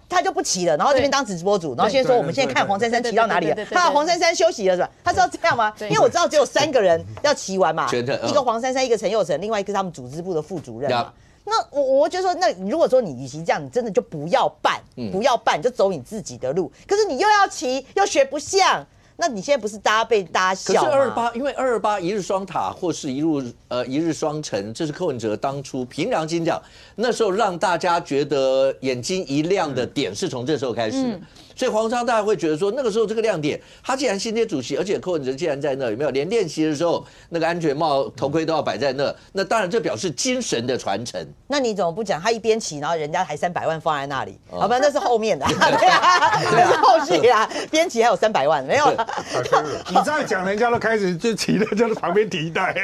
他就不骑了，然后这边当直播主，然后先说我们现在看黄珊珊骑到哪里了，黄珊珊休息了是吧？他是要这样吗？因为我知道只有3个人要骑完嘛，一个黄珊珊，一个陈佑成，另外一个是他们组织部的副主任嘛。那我就说，那如果说你与其这样，你真的就不要办，不要办，就走你自己的路。可是你又要骑，又学不像。那你现在不是被大家笑吗？可是228，因为228一日双塔或是一日双城，这是柯文哲当初凭良心讲，那时候让大家觉得眼睛一亮的点是从这时候开始的。所以黄昌大家会觉得说，那个时候这个亮点，他既然新街主席，而且柯文哲既然在那，有没有连练习的时候那个安全帽、头盔都要摆在那？那当然这表示精神的传承。那你怎么不讲他一边骑，然后人家还300万放在那里？好吧，那是后面的，对啊，那是后续啊，边骑还有300万，没有了。你这样讲，人家都开始就骑了，就在旁边提一袋，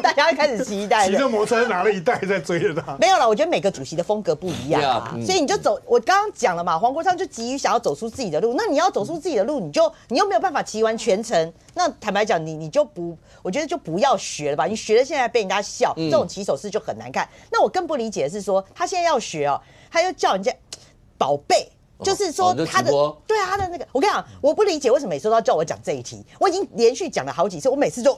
大家开始骑一袋，骑着摩托车拿了一袋在追着他。没有了，我觉得每个主席的风格不一样啊，所以你就走。我刚刚讲了嘛，黄国昌就急于想要走出自己的路，那你要走出自己的路，你又没有办法骑完全程，那坦白讲，你就不，我觉得就不要学了吧。你学了现在被人家笑，这种骑手式就很难看。那我更不理解的是说，他现在要学哦，他又叫人家宝贝。就是说他的对啊，他的那个，我跟你讲，我不理解为什么每次都要叫我讲这一题。我已经连续讲了好几次，我每次就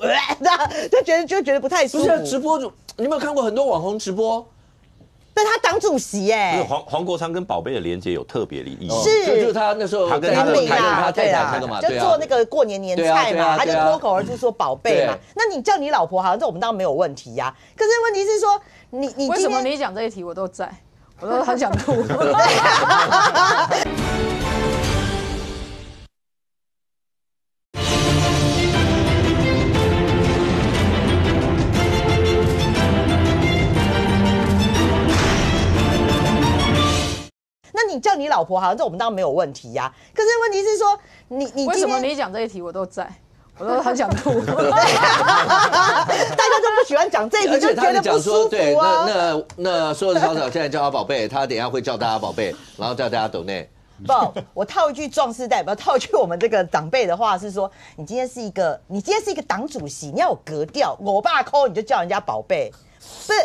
觉得不太舒服。不是直播主，你有没有看过很多网红直播？但他当主席耶，黄国昌跟宝贝的连结有特别的意义，就是他那时候他跟他的他太太开的嘛，就做那个过年菜嘛，他就脱口而出说宝贝嘛。那你叫你老婆好像这我们当然没有问题呀，可是问题是说你为什么你讲这一题我都在？我都很想吐。那你叫你老婆好像这我们当然没有问题呀，可是问题是说你为什么你讲这一题我都在？我都很想吐，大家都不喜欢讲这一题，就觉得不舒服啊。那说的少少，现在叫他宝贝，他等一下会叫大家宝贝，然后叫大家抖内。不，我套一句壮士代表，套一句我们这个长辈的话是说，你今天是一个党主席，你要有格调。我爸抠你就叫人家宝贝，不是。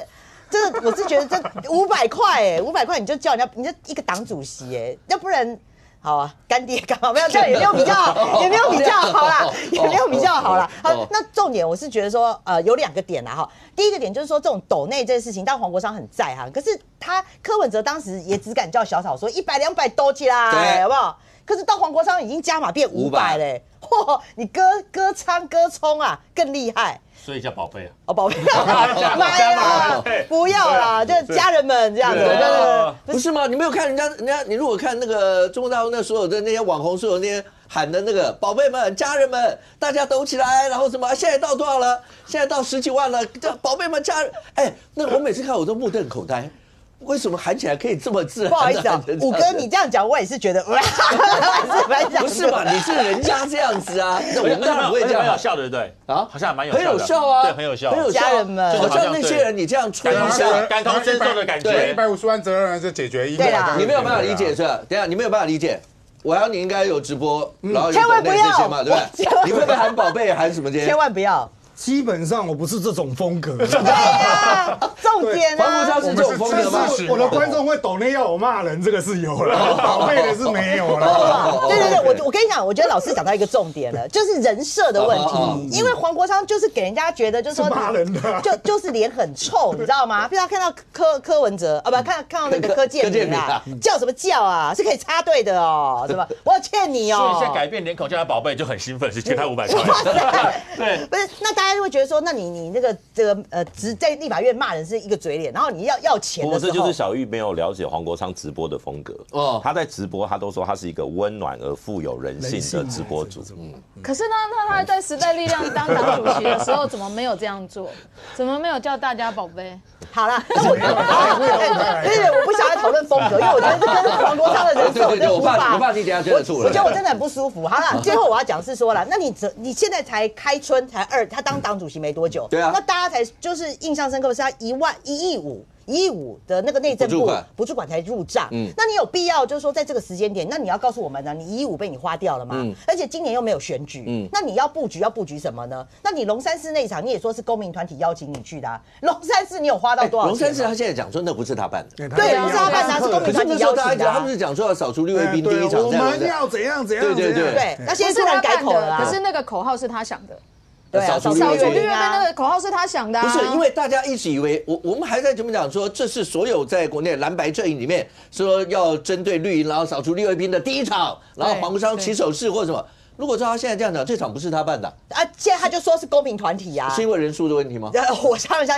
这我是觉得这500块500块你就叫人家，你就一个党主席要不然。好啊，干爹干嘛？没有这样也没有比较好，也没有比较好啦，也没有比较好啦。好，那重点我是觉得说，有2个点啦哈。第一个点就是说，这种抖内这件事情，但黄国昌很在哈，可是柯文哲当时也只敢叫小草说100、200抖起来，好不好？可是到黄国昌已经加码变500嘞，嚯！你歌冲啊，更厉害。所以叫宝贝啊！哦，宝贝，妈呀，不要啦，就家人们这样子，不是吗？你没有看人家，你如果看那个中国大陆那所有的那些网红，所有那些喊的那个宝贝们、家人们，大家抖起来，然后什么？现在到多少了？现在到10几万了，叫宝贝们、家人，那我每次看我都目瞪口呆。为什么喊起来可以这么自然？不好意思啊，武哥，你这样讲，我也是觉得，不是吧？你是人家这样子啊，那我们当然不会这样。很有效，对不对？啊，好像蛮有效的，很有效啊，对，很有效，很有效。家人们，好像那些人你这样吹一下，感同身受的感觉。150万责任人就解决100万。你没有办法理解是吧？等一下你没有办法理解。我要你应该有直播，然后有千万不要这些嘛，对不对？你会不会喊宝贝，喊什么这些？千万不要。基本上我不是这种风格。对呀，重点啊。黄国昌是这种风格吗？我的观众会抖内要我骂人，这个是有了，宝贝的是没有了。对，我跟你讲，我觉得老师讲到一个重点了，就是人设的问题。因为黄国昌就是给人家觉得就是说骂人的，就是脸很臭，你知道吗？比如他看到柯文哲啊，不看到那个柯建铭啊，叫什么叫啊？是可以插队的哦，是吧？我要欠你哦。所以现在改变脸孔叫他宝贝就很兴奋，是欠他500块。对，不是那大家就会觉得说，那你那个在立法院骂人是一个嘴脸，然后你要钱的时候，这就是小玉没有了解黄国昌直播的风格哦。他在直播，他都说他是一个温暖而富有人性的直播主。可是呢，那他在时代力量当党主席的时候，怎么没有这样做？怎么没有叫大家宝贝？好了，我不想要讨论风格，因为我觉得这跟黄国昌的人设我怕你等下真的吐了。我觉得我真的很不舒服。好了，最后我要讲是说了，那你现在才开春才他当党主席没多久，对啊，那大家才就是印象深刻的是他1亿5。115的那个内政部补助款才入账。那你有必要就是说在这个时间点，那你要告诉我们呢，你115被你花掉了吗？而且今年又没有选举，那你要布局什么呢？那你龙山寺那一场，你也说是公民团体邀请你去的啊，龙山寺你有花到多少钱？龙山寺他现在讲说那不是他办的，对，不是他办的，是公民团体邀请的。他们是讲说要扫除绿卫兵第一场，我们要怎样。对，那现在突然改口了，可是那个口号是他想的。对啊，扫除绿卫兵那个口号是他想的。不是，因为大家一直以为我们还在节目讲说，这是所有在国内蓝白阵营里面说要针对绿营，然后扫除绿卫兵的第一场，然后黄国昌起手式或什么。如果照他现在这样讲，这场不是他办的啊，现在他就说是公民团体啊，是因为人数的问题吗？我想不是，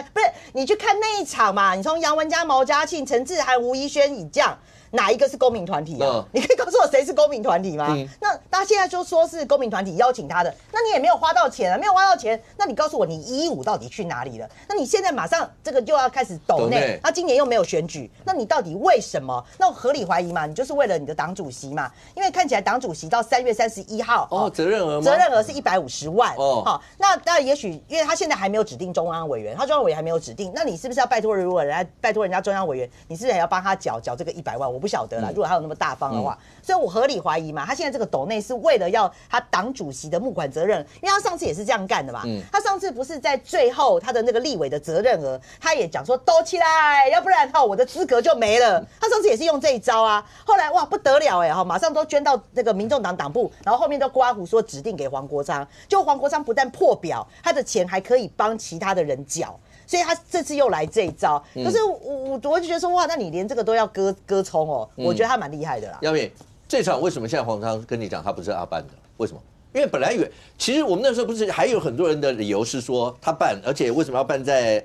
你去看那一场嘛，你从杨文嘉、毛嘉庆、陈志涵、吴怡轩以降。哪一个是公民团体啊？你可以告诉我谁是公民团体吗？那大家现在就说是公民团体邀请他的，那你也没有花到钱啊，没有花到钱，那你告诉我你115到底去哪里了？那你现在马上这个就要开始抖内，那今年又没有选举，那你到底为什么？那我合理怀疑嘛，你就是为了你的党主席嘛，因为看起来党主席到3月31号责任额是150万好，那当然也许因为他现在还没有指定中央委员，他中央委员还没有指定，那你是不是要拜托人家中央委员，你是不是也要帮他缴这个100万？我不晓得啦，如果他有那么大方的话，所以我合理怀疑嘛，他现在这个抖内是为了要他党主席的募款责任，因为他上次也是这样干的嘛。他上次不是在最后他的那个立委的责任额，他也讲说抖起来，要不然我的资格就没了。他上次也是用这一招啊，后来哇不得了马上都捐到那个民众党党部，然后后面都刮胡说指定给黄国昌，就黄国昌不但破表，他的钱还可以帮其他的人缴。所以他这次又来这一招，可是我就觉得说哇，那你连这个都要割葱我觉得他蛮厉害的啦。姚明，这场为什么现在黄昌跟你讲他不是他办的？为什么？因为本来以为，其实我们那时候不是还有很多人的理由是说他办，而且为什么要办在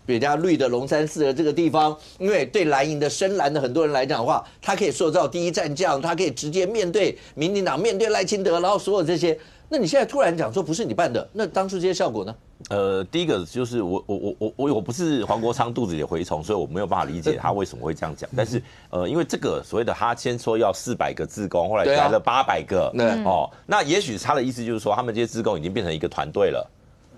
比较绿的龙山寺的这个地方？因为对蓝营的深蓝的很多人来讲的话，他可以塑造第一战将，他可以直接面对民进党，面对赖清德，然后所有这些。那你现在突然讲说不是你办的，那当初这些效果呢？第一个就是我不是黄国昌肚子里的蛔虫，所以我没有办法理解他为什么会这样讲。但是因为这个所谓的他先说要400个志工，后来改了800个，那也许他的意思就是说，他们这些志工已经变成一个团队了。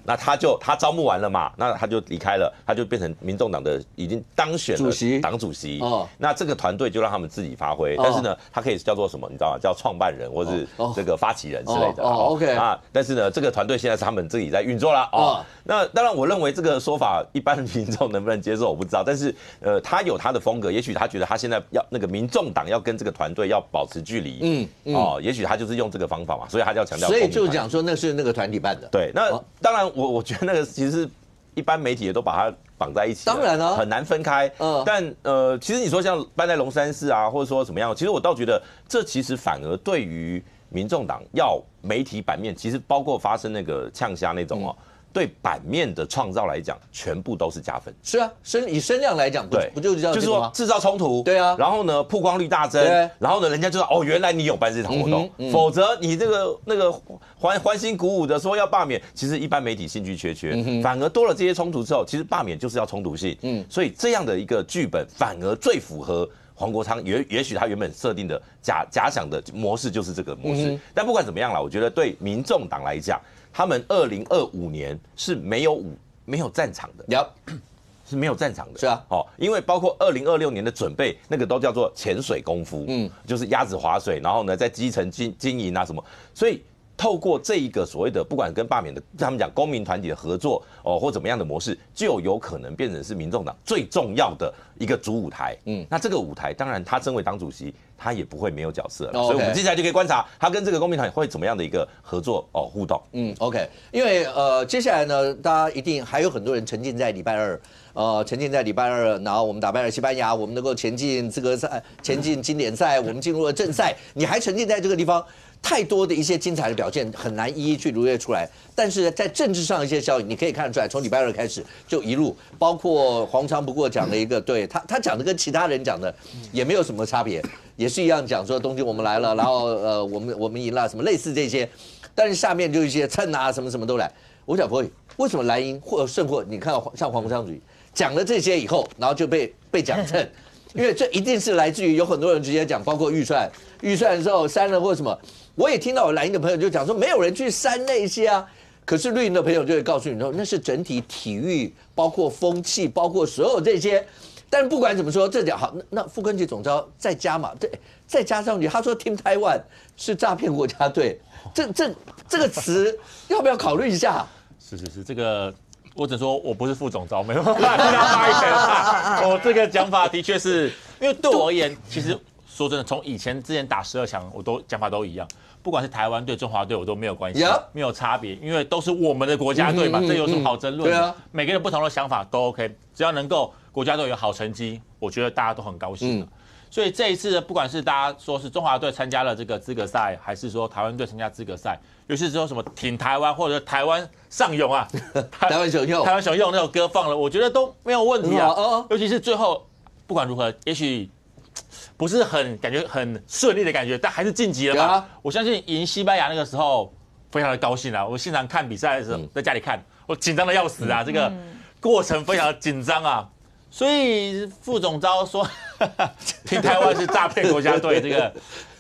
那他招募完了嘛，那他就离开了，他就变成民众党的已经当选了党主席。那这个团队就让他们自己发挥，但是呢，他可以叫做什么？你知道吗？叫创办人或是这个发起人之类的。OK 啊，但是呢，这个团队现在是他们自己在运作了。那当然，我认为这个说法一般民众能不能接受我不知道，但是他有他的风格，也许他觉得他现在要那个民众党要跟这个团队要保持距离。也许他就是用这个方法嘛，所以他就要强调。所以就讲说那是那个团体办的。对，那当然。我觉得那个其实一般媒体也都把它绑在一起，当然了，很难分开。但其实你说像搬在龙山寺啊，或者说怎么样，其实我倒觉得这其实反而对于民众党要媒体版面，其实包括发生那个呛虾那种对版面的创造来讲，全部都是加分。是啊，以声量来讲，不就是这样？就是说制造冲突，对啊。然后呢，曝光率大增，然后呢，人家就说原来你有办这场活动，否则你这个那个欢欣鼓舞的说要罢免，其实一般媒体兴趣缺，反而多了这些冲突之后，其实罢免就是要冲突性，所以这样的一个剧本反而最符合黄国昌也许他原本设定的假想的模式就是这个模式。但不管怎么样啦，我觉得对民众党来讲，他们2025年是没有战场的，是没有战场的。是啊，因为包括2026年的准备，那个都叫做潜水功夫，就是鸭子划水，然后呢在基层经营啊什么，所以。透过这一个所谓的不管跟罢免的他们讲公民团体的合作或怎么样的模式，就有可能变成是民众党最重要的一个主舞台。那这个舞台当然他身为党主席，他也不会没有角色了。所以我们接下来就可以观察他跟这个公民团体会怎么样的一个合作互动。OK， 因为接下来呢，大家一定还有很多人沉浸在礼拜二。然后我们打败了西班牙，我们能够前进资格赛，前进经典赛，我们进入了正赛。你还沉浸在这个地方，太多的一些精彩的表现很难一一去罗列出来。但是在政治上一些效应，你可以看得出来，从礼拜二开始就一路，包括黄昌不过讲了一个，对他讲的跟其他人讲的也没有什么差别，也是一样讲说东京我们来了，然后我们赢了，什么类似这些。但是下面就一些蹭啊什么都来。我想说，为什么蓝营或甚或你看像黄国昌主席讲了这些以后，然后就被讲蹭，因为这一定是来自于有很多人直接讲，包括预算的时候删了或什么。我也听到有蓝营的朋友就讲说，没有人去删那些啊，可是绿营的朋友就会告诉你说，那是整体体育，包括风气，包括所有这些。但不管怎么说，这点好，那副根级总召再加嘛，对，再加上去，他说 Team Taiwan 是诈骗国家队，这个词要不要考虑一下？是，这个我只说我不是副总召，没有办法替他发言。我这个讲法的确是因为对我而言，其实说真的，从之前打12强，我都讲法都一样。不管是台湾队、中华队，我都没有关系，没有差别，因为都是我们的国家队嘛，这有什么好争论的？对啊，每个人不同的想法都 OK， 只要能够国家队有好成绩，我觉得大家都很高兴。所以这一次，不管是大家说是中华队参加了这个资格赛，还是说台湾队参加资格赛，尤其是说什么挺台湾或者台湾上勇啊，台湾雄勇那首歌放了，我觉得都没有问题啊。尤其是最后，不管如何，也许不是感觉很顺利的感觉，但还是晋级了嘛。我相信赢西班牙那个时候非常的高兴啊！我现场看比赛的时候，在家里看，我紧张的要死啊！这个过程非常的紧张啊。所以副总召说，听台湾是诈骗国家队，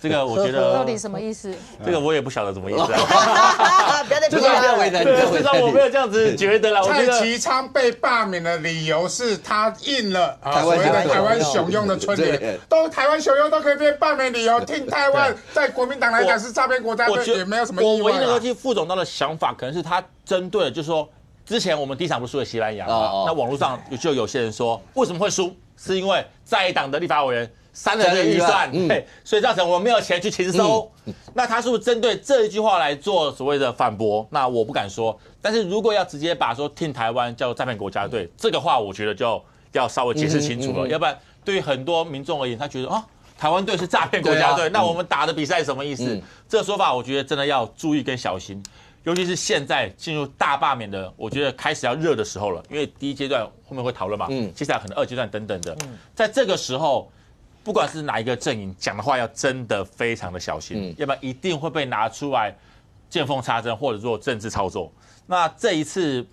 这个我觉得到底什么意思？这个我也不晓得什么意思啊。不要再不要为难，至少我没有这样子觉得啦。蔡其昌被罢免的理由是他印了所谓的台湾雄用的春联，都台湾雄用都可以被罢免理由，听台湾在国民党来讲是诈骗国家队，也没有什么意外。我唯一能够替副总召的想法，可能是他针对的，就是说。之前我们第一场不是输了西班牙嘛？那网络上就有些人说，为什么会输？是因为在野党的立法委员删了这个预算，所以造成我们没有钱去勤收。那他是不是针对这一句话来做所谓的反驳？那我不敢说。但是如果要直接把说听台湾叫诈骗国家队，这个话我觉得就要稍微解释清楚了，要不然对于很多民众而言，他觉得台湾队是诈骗国家队，那我们打的比赛什么意思？这个说法我觉得真的要注意跟小心。尤其是现在进入大罢免的，我觉得开始要热的时候了，因为第一阶段后面会讨论嘛，接下来可能2阶段等等的，在这个时候，不管是哪一个阵营讲的话，要真的非常的小心，要不然一定会被拿出来见缝插针或者做政治操作。那这一次，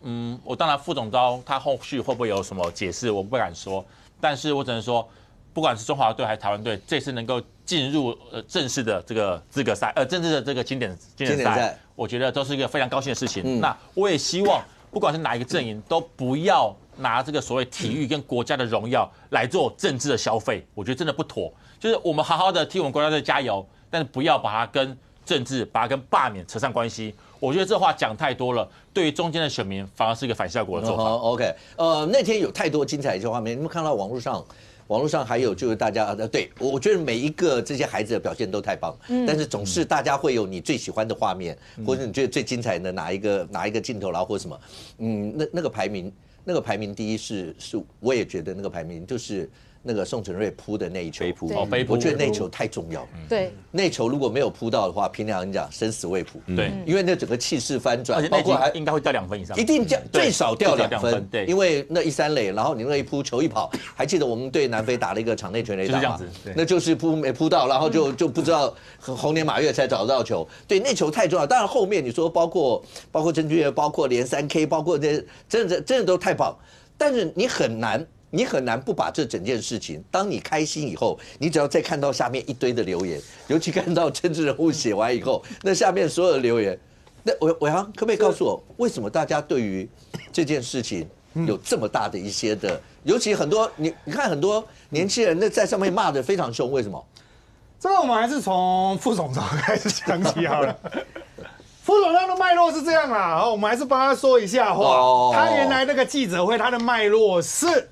我当然副总召他后续会不会有什么解释，我不敢说，但是我只能说，不管是中华队还是台湾队，这次能够进入正式的这个资格赛，正式的这个经典赛。我觉得都是一个非常高兴的事情。那我也希望，不管是哪一个阵营，都不要拿这个所谓体育跟国家的荣耀来做政治的消费。我觉得真的不妥。就是我们好好的替我们国家队加油，但是不要把它跟政治、把它跟罢免扯上关系。我觉得这话讲太多了，对于中间的选民反而是一个反效果的做法。OK， 那天有太多精彩的一些画面，你们看到网络上还有就是大家对我觉得每一个这些孩子的表现都太棒，但是总是大家会有你最喜欢的画面，或者你觉得最精彩的哪一个镜头啦，或者什么，那个排名第一是我也觉得那个排名就是那个宋承瑞扑的那一球，我觉得那球太重要了。对，那球如果没有扑到的话，凭良心讲，生死未卜。对，因为那整个气势翻转，而且包括应该会掉2分以上，一定掉最少掉2分。对，因为那1、3垒，然后你那一扑球一跑，还记得我们对南非打了一个场内全垒打吗？那就是没扑到，然后就不知道猴年马月才找得到球。对，那球太重要。当然后面你说包括郑钧岳，包括连3K，包括这真的都太棒，但是你很难不把这整件事情，当你开心以后，你只要再看到下面一堆的留言，尤其看到政治人物写完以后，那下面所有的留言，那伟航可不可以告诉我，为什么大家对于这件事情有这么大的一些的，尤其很多你看很多年轻人那在上面骂得非常凶，为什么？这个我们还是从副总召开始讲起好了。副总召的脉络是这样啦，我们还是帮他说一下话。他原来那个记者会，他的脉络是。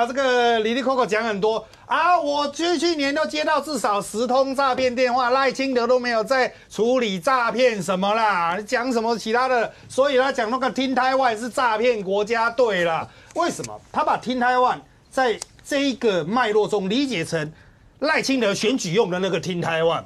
这个里里扣扣讲很多啊！我去年都接到至少10通诈骗电话，赖清德都没有在处理诈骗什么啦，讲什么其他的，所以他讲那个Team Taiwan是诈骗国家队啦。为什么？他把Team Taiwan在这一个脉络中理解成赖清德选举用的那个Team Taiwan。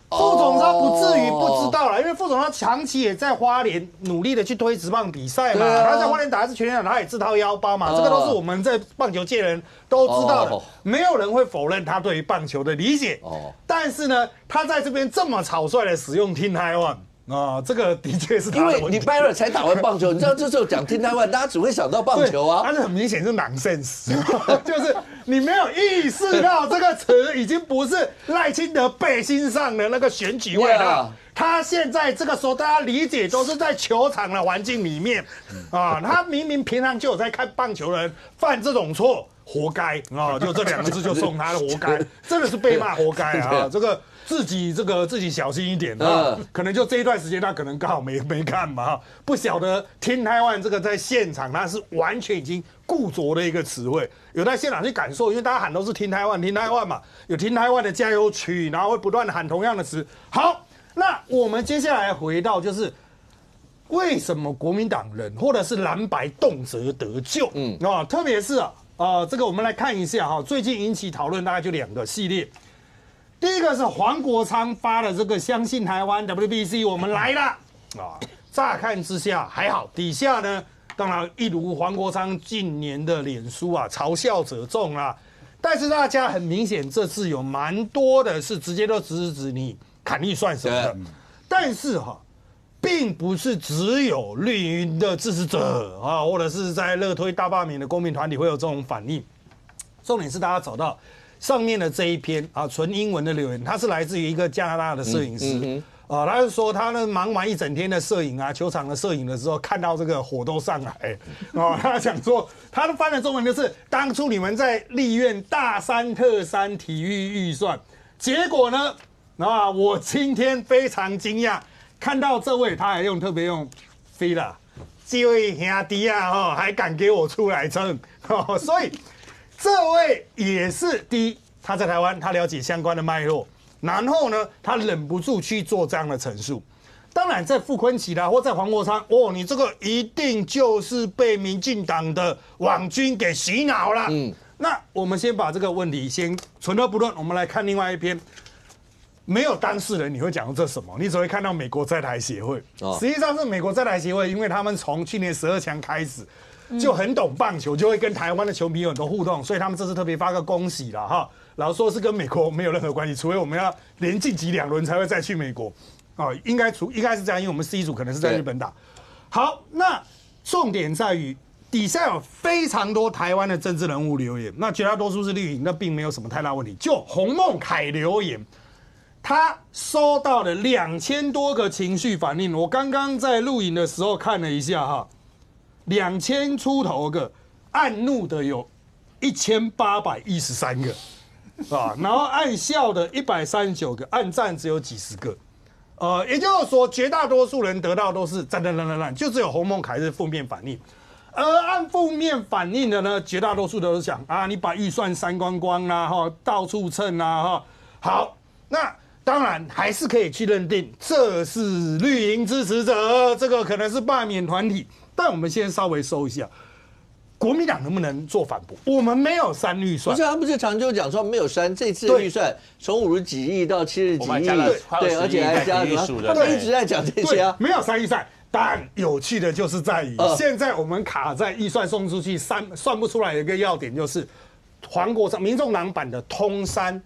副总召不至于不知道啦，因为副总召长期也在花莲努力的去推职棒比赛嘛，他在花莲打的是全垒打，他也自掏腰包嘛，这个都是我们在棒球界人都知道的，没有人会否认他对于棒球的理解。但是呢，他在这边这么草率的使用Team Taiwan，这个的确是他的问题。因为你拜尔才打完棒球，你知道这时候讲听台湾，大家只会想到棒球啊。但是很明显是 nonsense， 就是你没有意识到这个词已经不是赖清德背心上的那个选举味道。他现在这个时候，大家理解都是在球场的环境里面他明明平常就有在看棒球的人犯这种错，活该就这2个字就送他的活该，真的是被骂活该啊！这个自己小心一点可能就这一段时间他可能刚好没看嘛不晓得听台湾这个在现场他是完全已经固着的一个词汇，有在现场去感受，因为大家喊都是听台湾嘛，有听台湾的加油曲，然后会不断的喊同样的词。好。那我们接下来回到就是为什么国民党人或者是蓝白动辄得咎？特别是这个我们来看一下最近引起讨论大概就2个系列。第一个是黄国昌发的这个相信台湾 WBC 我们来了乍看之下还好，底下呢当然一如黄国昌近年的脸书嘲笑者众但是大家很明显这次有蛮多的是直接都指你砍预算什么的，但是并不是只有绿营的支持者或者是在热推大罢免的公民团体会有这种反应。重点是大家找到上面的这一篇纯英文的留言，它是来自于一个加拿大的摄影师他是说他呢忙完一整天的摄影球场的摄影的时候，看到这个火都上来他想说他的翻的中文就是当初你们在立院大三特三体育预算，结果呢我今天非常惊讶，看到这位他还特别用飞啦，这位兄弟还敢给我出来争所以这位也是第一，他在台湾他了解相关的脉络，然后呢他忍不住去做这样的陈述。当然在傅昆萁或在黄国昌你这个一定就是被民进党的网军给洗脑了。那我们先把这个问题先存而不论，我们来看另外一篇。没有当事人，你会讲这什么？你只会看到美国在台协会。实际上是美国在台协会，因为他们从去年12强开始就很懂棒球，就会跟台湾的球迷有很多互动，所以他们这次特别发个恭喜啦老实说是跟美国没有任何关系，除非我们要连晋级2轮才会再去美国应该是这样，因为我们 C 组可能是在日本打。好，那重点在于底下有非常多台湾的政治人物留言，那绝大多数是绿营，那并没有什么太大问题。就洪孟凯留言。他收到了2000多个情绪反应，我刚刚在录影的时候看了一下2000出头个，按怒的有1813个然后按笑的139个，按赞只有几十个，也就是说绝大多数人得到都是赞，就只有洪孟凯是负面反应，而按负面反应的呢，绝大多数都是想你把预算删光光啦到处蹭好，那。当然还是可以去认定这是绿营支持者，这个可能是罢免团体。但我们先稍微收一下，国民党能不能做反驳？我们没有删预算，不是他不是常就讲说没有删，这次预算从50几亿到70几亿，对，而且还加什么？他们一直在讲这些没有删预算。但有趣的就是在于，现在我们卡在预算送出去算不出来的一个要点，就是黄国昌民众党版的通删。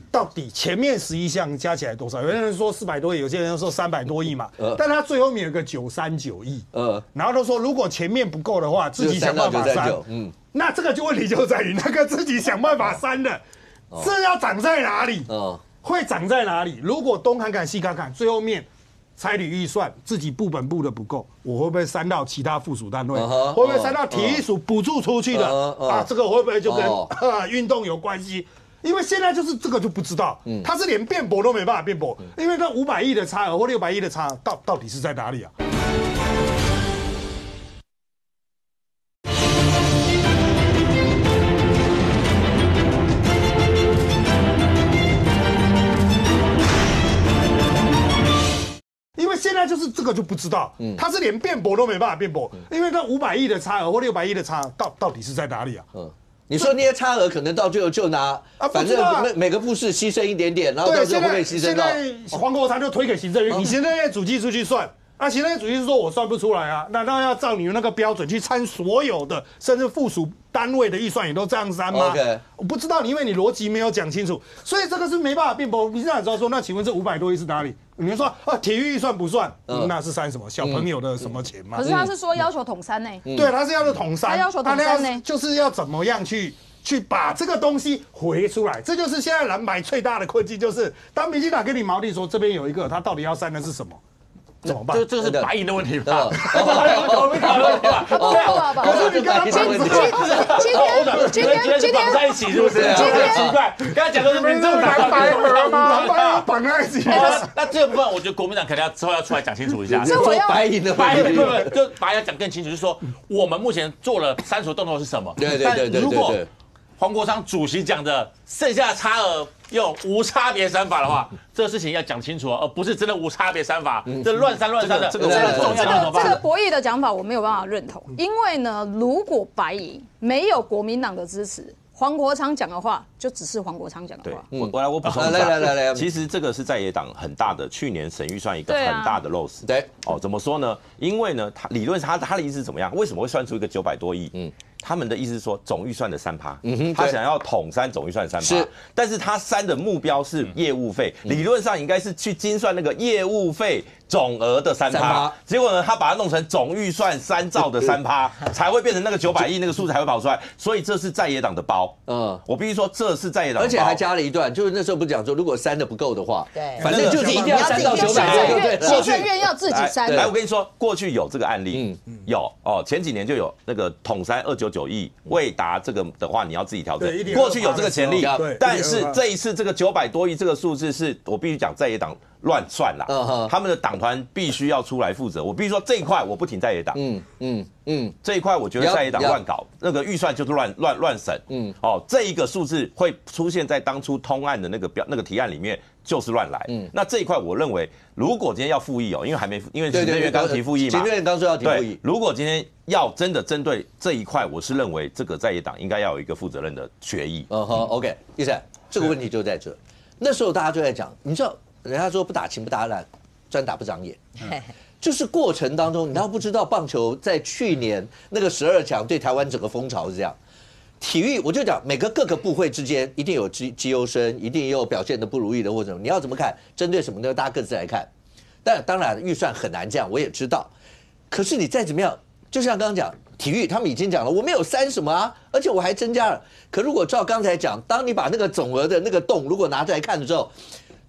到底前面11项加起来多少？有些人说400多亿，有些人说300多亿嘛。但他最后面有个939亿。然后他说如果前面不够的话，自己想办法删。那这个问题就在于那个自己想办法删的，这要长在哪里？会长在哪里？如果东看看西看看，最后面差旅预算自己部本部的不够，我会不会删到其他附属单位？会不会删到体育署补助出去的？这个会不会就跟运动有关系？因为现在就是这个就不知道，他是连辩驳都没办法辩驳，因为那500亿的差额或600亿的差额到底是在哪里啊？因为现在就是这个就不知道，他是连辩驳都没办法辩驳，因为那500亿的差额或600亿的差额到底是在哪里啊？你说那些差额可能到最后就拿反正每个部室牺牲一点点，然后到最后会被牺牲到。现在黄国昌就推给行政院，你行政院主计出去算行政院主席是说我算不出来啊，那要照你们那个标准去参所有的，甚至附属单位的预算也都这样删吗？ OK 我不知道，因为你逻辑没有讲清楚，所以这个是没办法辩驳。民进党知道说，那请问这500多亿是哪里？你们说啊，体育预算不算，那是删什么小朋友的什么钱吗？可是他是说要求统删呢？对，他是要求统删，他要求统删呢，就是要怎么样去把这个东西回出来，这就是现在蓝白最大的困境，就是当民进党跟你锚定说这边有一个，他到底要删的是什么？怎么办？这个是白银的问题吧？国民党的问题吧？对啊，可是你跟他今天绑在一起是不是？今天奇怪，刚才讲的是民众党绑在一起。那这个部分，我觉得国民党可能之后要出来讲清楚一下。这我要白银的问题，不，就把它讲更清楚，就是说我们目前做了删除动作是什么？对。如果黄国昌主席讲的剩下的差额用无差别删法的话，这个事情要讲清楚，而不是真的无差别删法，这乱删的。这个这个博弈的讲法我没有办法认同，因为呢，如果白银没有国民党的支持，黄国昌讲的话就只是黄国昌讲的话。我补充一下，来，其实这个是在野党很大的去年省预算一个很大的漏失。对，怎么说呢？因为呢，理论上他的意思是怎么样？为什么会算出一个900多亿？他们的意思是说总预算的3%，他想要统删总预算的3%，但是他删的目标是业务费，理论上应该是去精算那个业务费总额的3%，结果呢，他把它弄成总预算3兆的3%，才会变成那个900亿那个数字才会跑出来，所以这是在野党的包。我必须说这是在野党的包，而且还加了一段，就是那时候不是讲说，如果删的不够的话，对，反正就是一定要删到900亿。行政院要自己删。来，我跟你说，过去有这个案例，有前几年就有那个统删299亿，未达这个的话，你要自己调整。过去有这个潜力，但是这一次这个900多亿这个数字是我必须讲在野党乱算啦，他们的党团必须要出来负责。我必须说这一块我不挺在野党，这一块我觉得在野党乱搞，那个预算就是乱审，这一个数字会出现在当初通案的那个提案里面，就是乱来。那这一块我认为，如果今天要复议因为还没，因为行政院刚提复议嘛，行政院刚说要提复议，如果今天要真的针对这一块，我是认为这个在野党应该要有一个负责任的决议。OK， 医生，这个问题就在这。那时候大家就在讲，你知道，人家说不打情不打烂，专打不长眼。就是过程当中，你都不知道棒球在去年那个12强对台湾整个风潮是这样。体育我就讲，每个各个部会之间一定有绩优生，一定也有表现的不如意的或者什么，你要怎么看？针对什么呢？大家各自来看。但当然预算很难这样，我也知道。可是你再怎么样，就像刚刚讲体育，他们已经讲了，我没有删什么啊，而且我还增加了。可如果照刚才讲，当你把那个总额的那个洞如果拿出来看的时候，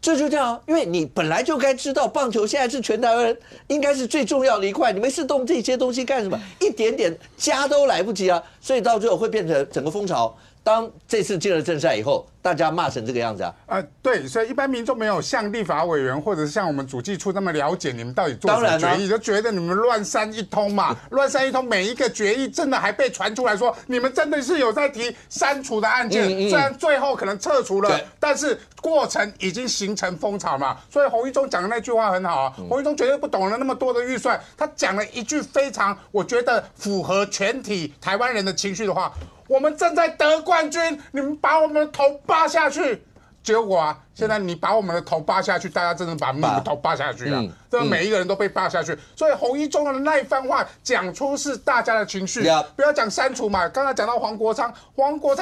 这就这样，因为你本来就该知道，棒球现在是全台湾人应该是最重要的一块，你没事动这些东西干什么？一点点加都来不及啊，所以到最后会变成整个风潮。当这次进了正赛以后，大家骂成这个样子啊！对，所以一般民众没有像立法委员或者是像我们主计处那么了解你们到底做什么决议，就觉得你们乱删一通嘛，乱删一通，每一个决议真的还被传出来说你们真的是有在提删除的案件，虽然最后可能撤除了，但是过程已经形成风潮嘛。所以洪一中讲的那句话很好啊，洪一中绝对不懂了那么多的预算，他讲了一句非常我觉得符合全体台湾人的情绪的话。我们正在得冠军，你们把我们的头扒下去。结果现在你把我们的头扒下去，大家真的把你们的头扒下去了，这每一个人都被扒下去。所以洪一中的那一番话讲出是大家的情绪，不要讲删除嘛。刚才讲到黄国昌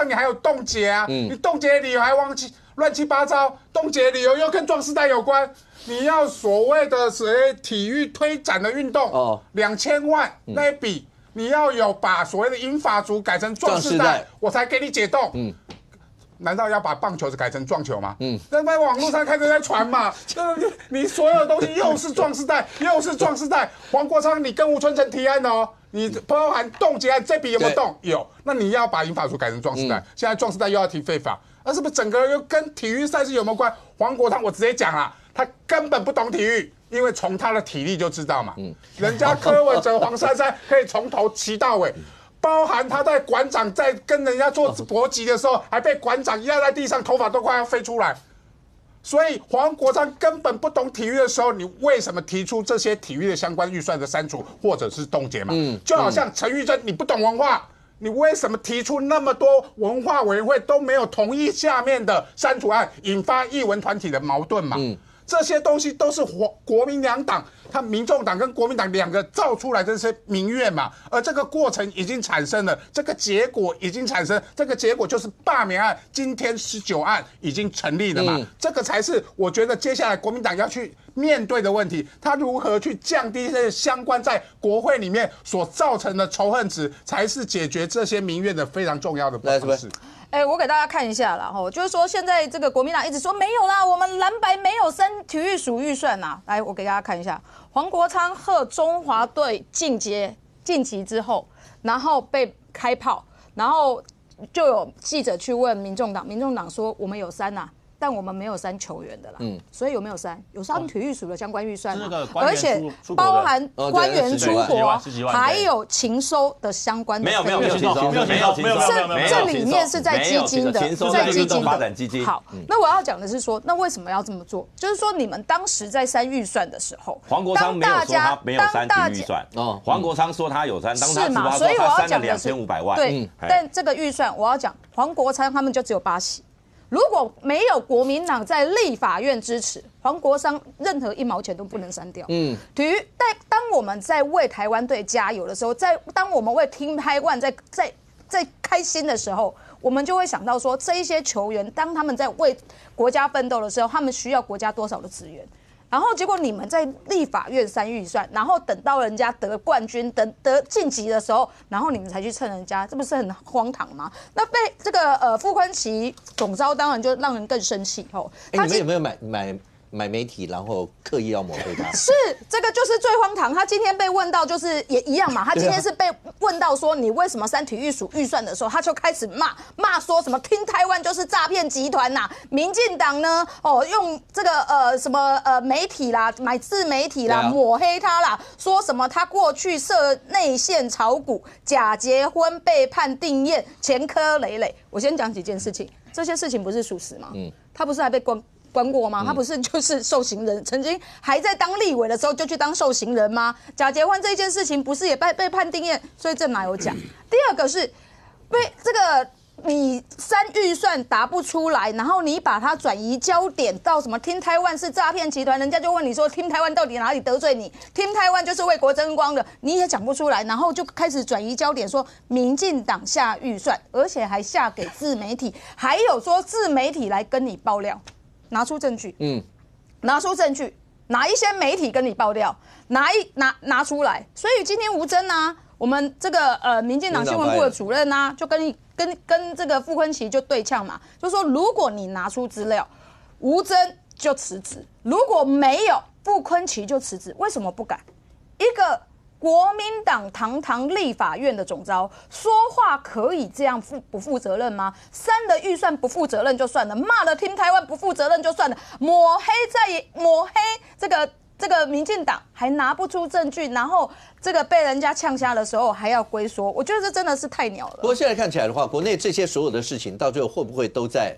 你还有冻结啊，你冻结的理由还忘记乱七八糟，冻结的理由又跟壮世代有关。你要所谓的体育推展的运动，2000万那一笔。你要有把所谓的银发族改成壮世代，我才给你解冻。难道要把棒球改成壮球吗？那在网络上开始在传嘛，你所有的东西又是壮世代，又是壮世代。黄国昌，你跟吴春成提案哦，你包含冻结案这笔有没有动？有。那你要把银发族改成壮世代，现在壮世代又要提废法，那是不是整个又跟体育赛事有没有关？黄国昌，我直接讲啦，他根本不懂体育。因为从他的体力就知道嘛，人家柯文哲、黄珊珊可以从头骑到尾，包含他在馆长在跟人家做搏击的时候，还被馆长压在地上，头发都快要飞出来。所以黄国昌根本不懂体育的时候，你为什么提出这些体育的相关预算的删除或者是冻结嘛？就好像陈玉珍，你不懂文化。你为什么提出那么多文化委员会都没有同意下面的删除案，引发艺文团体的矛盾嘛？这些东西都是国民两党他民众党跟国民党两个造出来这些民怨嘛，而这个过程已经产生了，这个结果已经产生，这个结果就是罢免案，今天19案已经成立了嘛，这个才是我觉得接下来国民党要去面对的问题，他如何去降低这些相关在国会里面所造成的仇恨值，才是解决这些民怨的非常重要的方式。我给大家看一下啦，就是说现在这个国民党一直说没有啦，我们蓝白没有3体育署预算呐。来，我给大家看一下，黄国昌贺中华队晋级之后，然后被开炮，然后就有记者去问民众党，民众党说我们有3呐。但我们没有删球员的啦，所以有没有删？有删体育署的相关预算，而且包含官员出国，还有勤收的相关的没有勤收，这里面是在基金的，在基金发展基金。好，那我要讲的是说，那为什么要这么做？就是说你们当时在删预算的时候，黄国昌没有说他没有删体育预算，黄国昌说他有删，当他出发说他删了2500万，对，但这个预算我要讲，黄国昌他们就只有8席。如果没有国民党在立法院支持，黄国昌任何1毛钱都不能删掉。体育，当我们在为台湾队加油的时候，当我们为Team Taiwan在开心的时候，我们就会想到说，这一些球员当他们在为国家奋斗的时候，他们需要国家多少的资源。然后结果你们在立法院删预算，然后等到人家得冠军、得晋级的时候，然后你们才去蹭人家，这不是很荒唐吗？那被这个傅昆萁总召当然就让人更生气哦。你们有没有买媒体，然后刻意要抹黑他？是，这个就是最荒唐。他今天被问到，就是也一样嘛。他今天是被问到说你为什么删体育署预算的时候，他就开始骂说什么Team Taiwan就是诈骗集团呐，民进党呢用这个什么媒体啦，买自媒体啦，抹黑他啦，说什么他过去涉内线炒股、假结婚、背叛定谳、前科累累。我先讲几件事情，这些事情不是属实吗？他不是还被关过吗？他不是就是受刑人，曾经还在当立委的时候就去当受刑人吗？假结婚这件事情不是也被判定谳，所以这哪有讲？第二个是被这个你删预算答不出来，然后你把它转移焦点到什么Team Taiwan是诈骗集团，人家就问你说Team Taiwan到底哪里得罪你？Team Taiwan就是为国争光的，你也讲不出来，然后就开始转移焦点说民进党下预算，而且还下给自媒体，还有说自媒体来跟你爆料。拿出证据，拿出证据，哪一些媒体跟你爆料，拿出来。所以今天吴峥啊，我们这个民进党新闻部的主任啊，就跟这个傅昆萁就对呛嘛，就说如果你拿出资料，吴峥就辞职；如果没有，傅昆萁就辞职。为什么不敢？一个国民党堂堂立法院的总召说话可以这样不负责任吗？删了预算不负责任就算了，骂了Team Taiwan不负责任就算了，抹黑这个民进党还拿不出证据，然后这个被人家呛瞎的时候还要归说，我觉得这真的是太鸟了。不过现在看起来的话，国内这些所有的事情到最后会不会都在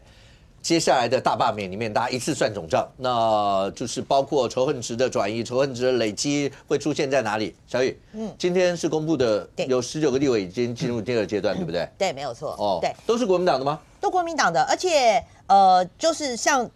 接下来的大罢免里面，大家一次算总账？那就是包括仇恨值的转移、仇恨值的累积会出现在哪里？小雨，今天是公布的，有19个立委已经进入第2阶段，对不对？对，没有错。对，都是国民党的吗？都国民党的，而且就是像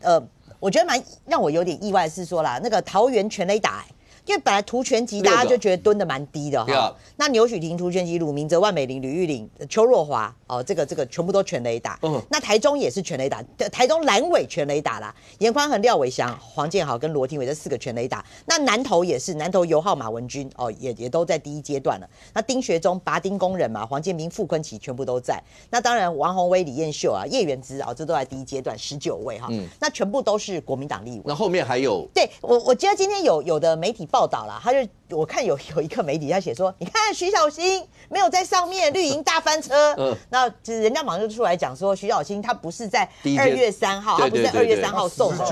我觉得蛮让我有点意外是说啦，那个桃园全垒打。因为本来涂拳击大家就觉得蹲的蛮低的哈，那牛许婷涂拳击、鲁明哲、万美玲、吕玉玲、邱若华这个全部都全垒打。那台中也是全垒打，台中蓝委全垒打啦，严宽恒、廖伟翔、黄建豪跟罗廷伟这4个全垒打。那南投也是，南投尤浩、马文君也都在第1阶段了。那丁学忠、拔丁工人嘛，黄建明、傅昆萁全部都在。那当然王宏威、李彦秀叶元之这都在第1阶段19位哈。那全部都是国民党立委。那后面还有？对，我记得今天有的媒体报道啦，我看有一个媒体他写说，你看徐小新没有在上面，绿营大翻车。那其实人家马上就出来讲说，徐小新他不是在2月3号，他不是在2月3号送的，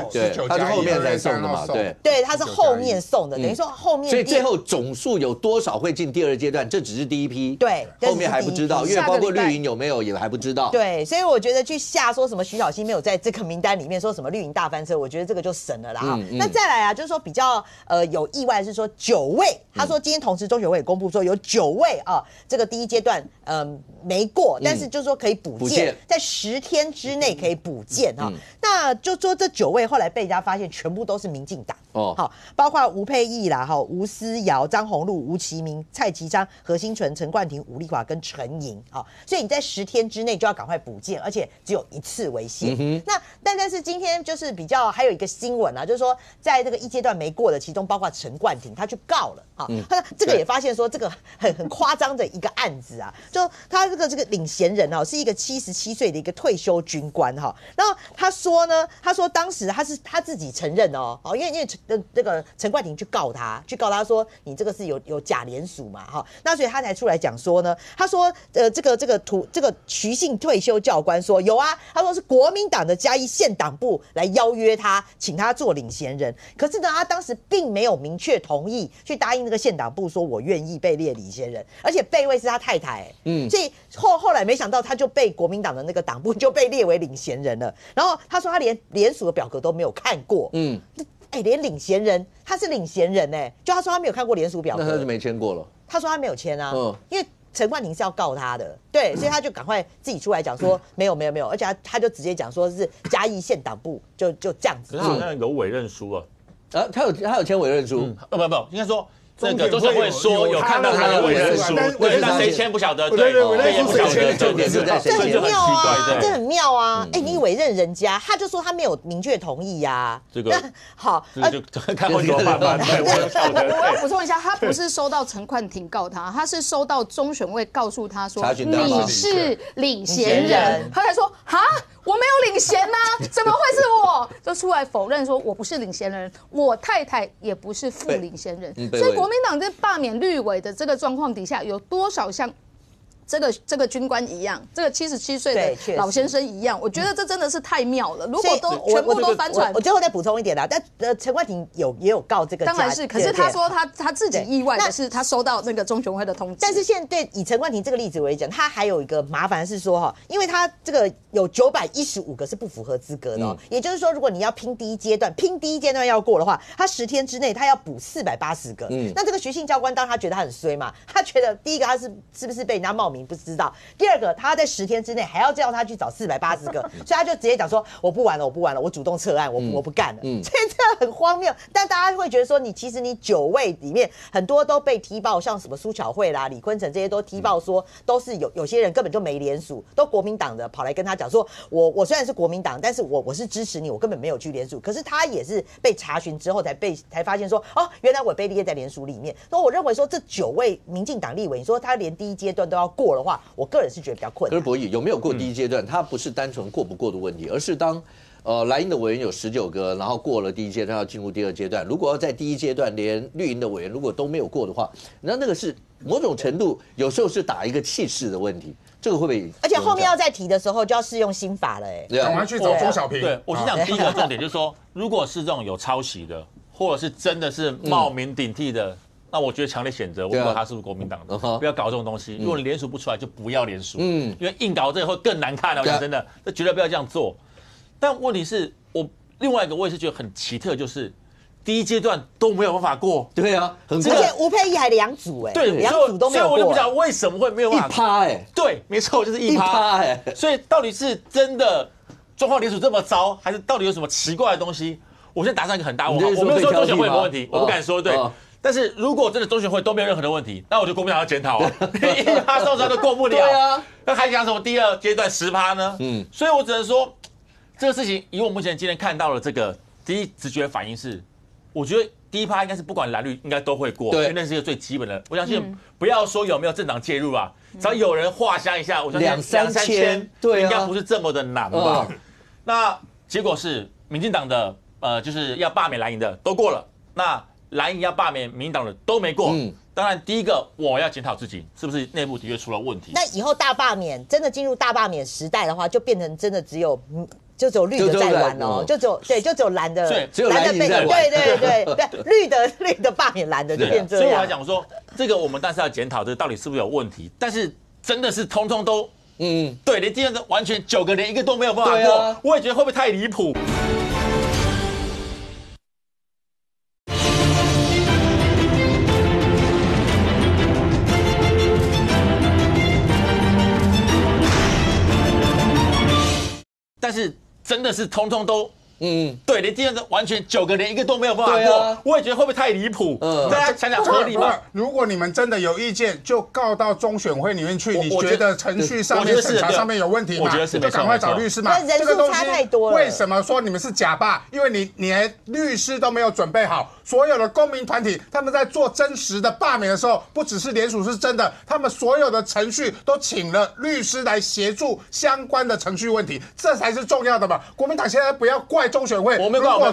他是后面才送的嘛，对，他是后面送的，等于说后面。所以最后总数有多少会进第2阶段？这只是第一批，对，后面还不知道，因为包括绿营有没有也还不知道。对，所以我觉得去下说什么徐小新没有在这个名单里面，说什么绿营大翻车，我觉得这个就省了啦。那再来啊，就是说比较有意外的是说9位，他说今天同时中选会也公布说有9位这个第1阶段没过，但但是就是说可以补件，在10天之内可以补件哈。那就说这9位后来被人家发现全部都是民进党哦，好，包括吴沛忆啦、哈吴思瑶、张宏陆、吴其明、蔡其昌、何新纯、陈冠廷、吴丽华跟陈莹，好，所以你在10天之内就要赶快补件，而且只有1次为限。那但是今天就是比较还有一个新闻啊，就是说在这个1阶段没过的，其中包括陈冠廷，他去告了啊，这个也发现说这个很夸张的一个案子啊，就他这个领衔人哦，是一个77岁的一个退休军官哈，然后他说当时他自己承认哦，因为这个陈冠廷去告他说你这个是有假联署嘛哈，那所以他才出来讲说呢，他说这个徐姓退休教官说有啊，他说是国民党的嘉义县党部来邀约他，请他做领衔人，可是呢他当时并没有明确同意去答应那个县党部说我愿意被列领衔人，而且备位是他太太，所以后来没想到他就被国民党的那个党部就被列为领衔人了，然后他说他连联署的表格都没有看过，连领衔人他是领衔人就他说他没有看过联署表格，那他就没签过了。他说他没有签啊，因为陈冠廷是要告他的，对，所以他就赶快自己出来讲说没有，而且他就直接讲说是嘉义县党部就这样子。可是好像有委任书啊，他有签委任书，不，应该说。这个中选会说有看到他的委任书，对，但谁签不晓得，对，委任书不晓得，重点是在谁签，这很妙啊，这很妙啊！你委任人家，他就说他没有明确同意呀。这个好，就看后头慢慢。我要补充一下，他不是收到陈冠廷告他是收到中选会告诉他说你是领衔人，他才说哈。我没有领衔呐，怎么会是我？就出来否认说我不是领衔人，我太太也不是副领衔人。所以国民党在罢免绿委的这个状况底下，有多少像这个军官一样，这个77岁的老先生一样，我觉得这真的是太妙了。如果都全部都翻船，我最后再补充一点啦。但陈冠廷也有告这个，当然是。可是他说他自己意外的是，他收到那个中选会的通知。但是现在对以陈冠廷这个例子为讲，他还有一个麻烦是说哈，因为他这个有915个是不符合资格的，也就是说，如果你要拼第一阶段要过的话，他10天之内他要补480个。那这个徐姓教官当他觉得他很衰嘛，他觉得第一个他是不是被人家冒名不知道，第二个他在10天之内还要叫他去找480个，所以他就直接讲说我不玩了，我主动撤案，我不干了。所以这很荒谬，但大家会觉得说其实你9位里面很多都被踢爆，像什么苏巧慧啦、李坤城这些都踢爆说都是有些人根本就没联署，都国民党的跑来跟他讲说我虽然是国民党，但是我是支持你，我根本没有去联署，可是他也是被查询之后才发现说原来我被列在联署里面。所以我认为说这9位民进党立委，你说他连第一阶段都要过的话，我个人是觉得比较困难。可是博弈有没有过第一阶段，它不是单纯过不过的问题，而是当蓝营的委员有19个，然后过了第一阶段要进入第2阶段，如果要在第一阶段连绿营的委员如果都没有过的话，那个是某种程度有时候是打一个气势的问题。这个会不会？而且后面要再提的时候就要适用新法了赶快去找钟小平。对，我是讲第一个重点就是说，如果是这种有抄袭的，或者是真的是冒名顶替的。那我觉得强烈谴责，我不知道他是不是国民党的，不要搞这种东西。如果你联署不出来，就不要联署，因为硬搞这个会更难看。我讲真的，这绝对不要这样做。但问题是另外一个我也是觉得很奇特，就是第一阶段都没有办法过。对啊，而且吴沛忆还2组对，2组都没有过。所以我就不知道为什么会没有办法。1%对，没错，就是1%。所以到底是真的状况联署这么糟，还是到底有什么奇怪的东西？我现在打上一个很大问号。我没有说中选会有没有问题，我不敢说对。但是如果真的中选会都没有任何的问题，那我就国民党要检讨啊，因为他受伤都过不了。对啊，那还讲什么第2阶段10%呢？所以我只能说，这个事情以我目前今天看到的这个第一直觉反应是，我觉得第1%应该是不管蓝绿应该都会过，因为那是一个最基本的。我相信不要说有没有政党介入啊，只要有人画像一下，我相信2、3千，对，应该不是这么的难吧？那结果是民进党的就是要罢免蓝营的都过了，那蓝营要罢免民进党的都没过。当然第一个我要检讨自己是不是内部的确出了问题。那以后大罢免真的进入大罢免时代的话，就变成真的只有绿的在玩哦，就只有蓝的，只有蓝营在玩。对，绿的罢免蓝的就变这样。所以我来讲说，这个我们但是要检讨这个到底是不是有问题，但是真的是通通都对，连第二个完全9个连1个都没有办法过，我也觉得会不会太离谱？但是真的是通通都。对，连第二个完全9个连一个都没有办法过，我也觉得会不会太离谱？大家想想合理吗？如果你们真的有意见，就告到中选会里面去。你觉得程序上面、审查上面有问题吗？我觉得是，就赶快找律师嘛。人数差太多了。为什么说你们是假罢？因为你连律师都没有准备好。所有的公民团体他们在做真实的罢免的时候，不只是联署是真的，他们所有的程序都请了律师来协助相关的程序问题，这才是重要的嘛。国民党现在不要怪中选会，我没怪，如果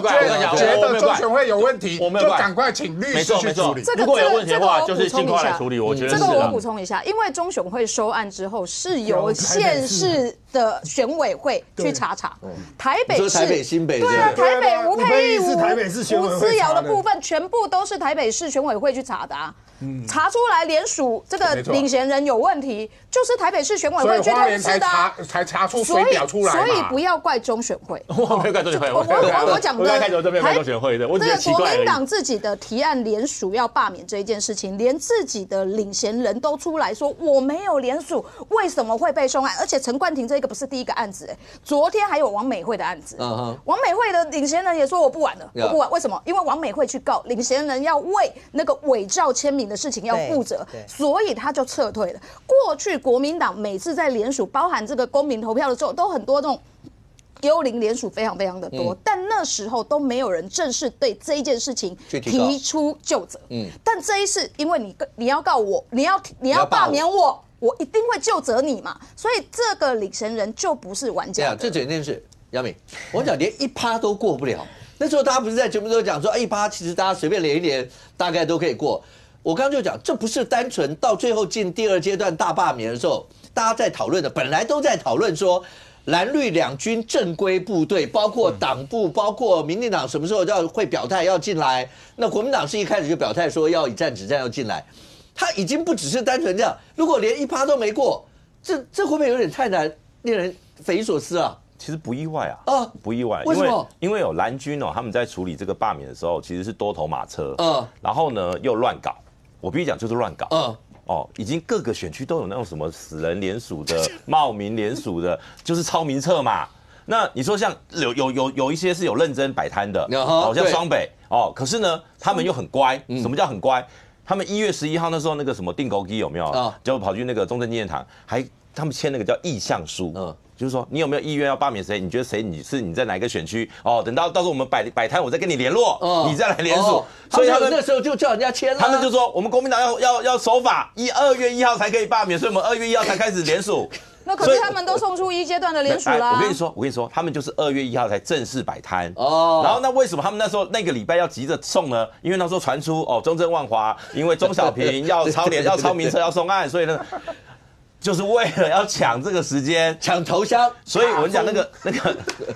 觉得中选会有问题，就赶快请律师去处理。如果有问题的话，就是尽快来处理。我觉得这个我补充一下，因为中选会收案之后是由县市的选委会去查。台北市、台北、新北，对啊，台北吴佩益、吴思瑶的部分，全部都是台北市选委会去查的啊。查出来联署这个领衔人有问题，就是台北市选委会去通知的，才查出水表出来。所以不要怪中选会，我没有怪中选会，我讲的开头都没有怪中选会的，我只是奇怪而已。国民党自己的提案联署要罢免这一件事情，连自己的领衔人都出来说我没有联署，为什么会被送案？而且陈冠廷这个不是第一个案子，昨天还有王美惠的案子，王美惠的领衔人也说我不玩了，我不玩，为什么？因为王美惠去告领衔人要为那个伪造签名的事情要负责，所以他就撤退了。过去国民党每次在联署，包含这个公民投票的时候，都很多这种幽灵联署非常非常的多，但那时候都没有人正式对这一件事情提出究责。但这一次，因为你要告我，你要罢免我，我一定会究责你嘛，所以这个领衔人就不是玩家。这整件事，杨敏，我讲连1%都过不了。那时候大家不是在节目都讲说，1%其实大家随便连一连，大概都可以过。我刚刚就讲，这不是单纯到最后进第2阶段大罢免的时候，大家在讨论的，本来都在讨论说蓝绿两军正规部队，包括党部，包括民进党什么时候会表态要进来。那国民党是一开始就表态说要以战止战要进来，他已经不只是单纯这样。如果连1%都没过，这会不会有点太难，令人匪夷所思啊？其实不意外啊，不意外。为什么？因为有蓝军哦，他们在处理这个罢免的时候，其实是多头马车，然后呢又乱搞。我必须讲，就是乱搞。已经各个选区都有那种什么死人联署的、冒名联署的，就是抄名册嘛。那你说像有一些是有认真摆摊的，像双北可是呢，他们又很乖。什么叫很乖？他们1月11号那时候那个什么定勾机有没有？就跑去那个中正纪念堂，他们签那个叫意向书。就是说，你有没有意愿要罢免谁？你觉得谁你在哪一个选区？等到时候我们摆摊，我再跟你联络，你再来联署。所以他们那时候就叫人家签了。他们就说，我们国民党要守法，2月1号才可以罢免，所以我们2月1号才开始联署。那可是他们都送出1阶段的联署啦。我跟你说，他们就是2月1号才正式摆摊。然后那为什么他们那时候那个礼拜要急着送呢？因为那时候传出中正万华，因为钟小平要抄名册要送案，所以呢。就是为了要抢这个时间，抢头香，所以我们讲那个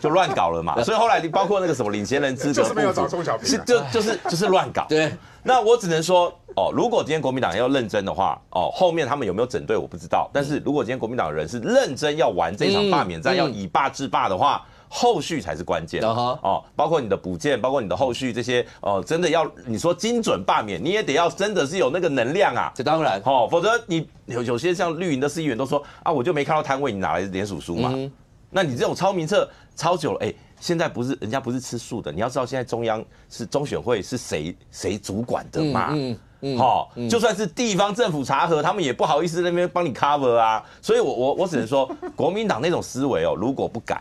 就乱搞了嘛。所以后来包括那个什么领衔人资格，就是没有找钟小平，就是乱搞。对，那我只能说如果今天国民党要认真的话，后面他们有没有整队我不知道。但是如果今天国民党的人是认真要玩这场罢免战，要以罢制罢的话。后续才是关键包括你的补件，包括你的后续这些真的要你说精准罢免，你也得要真的是有那个能量啊。这当然否则你有些像绿营的市议员都说我就没看到摊位，你哪来联署书嘛？那你这种抄名册抄久了，现在人家不是吃素的，你要知道现在中央是中选会是谁主管的嘛？就算是地方政府查核，他们也不好意思在那边帮你 cover 啊。所以我只能说，国民党那种思维如果不改。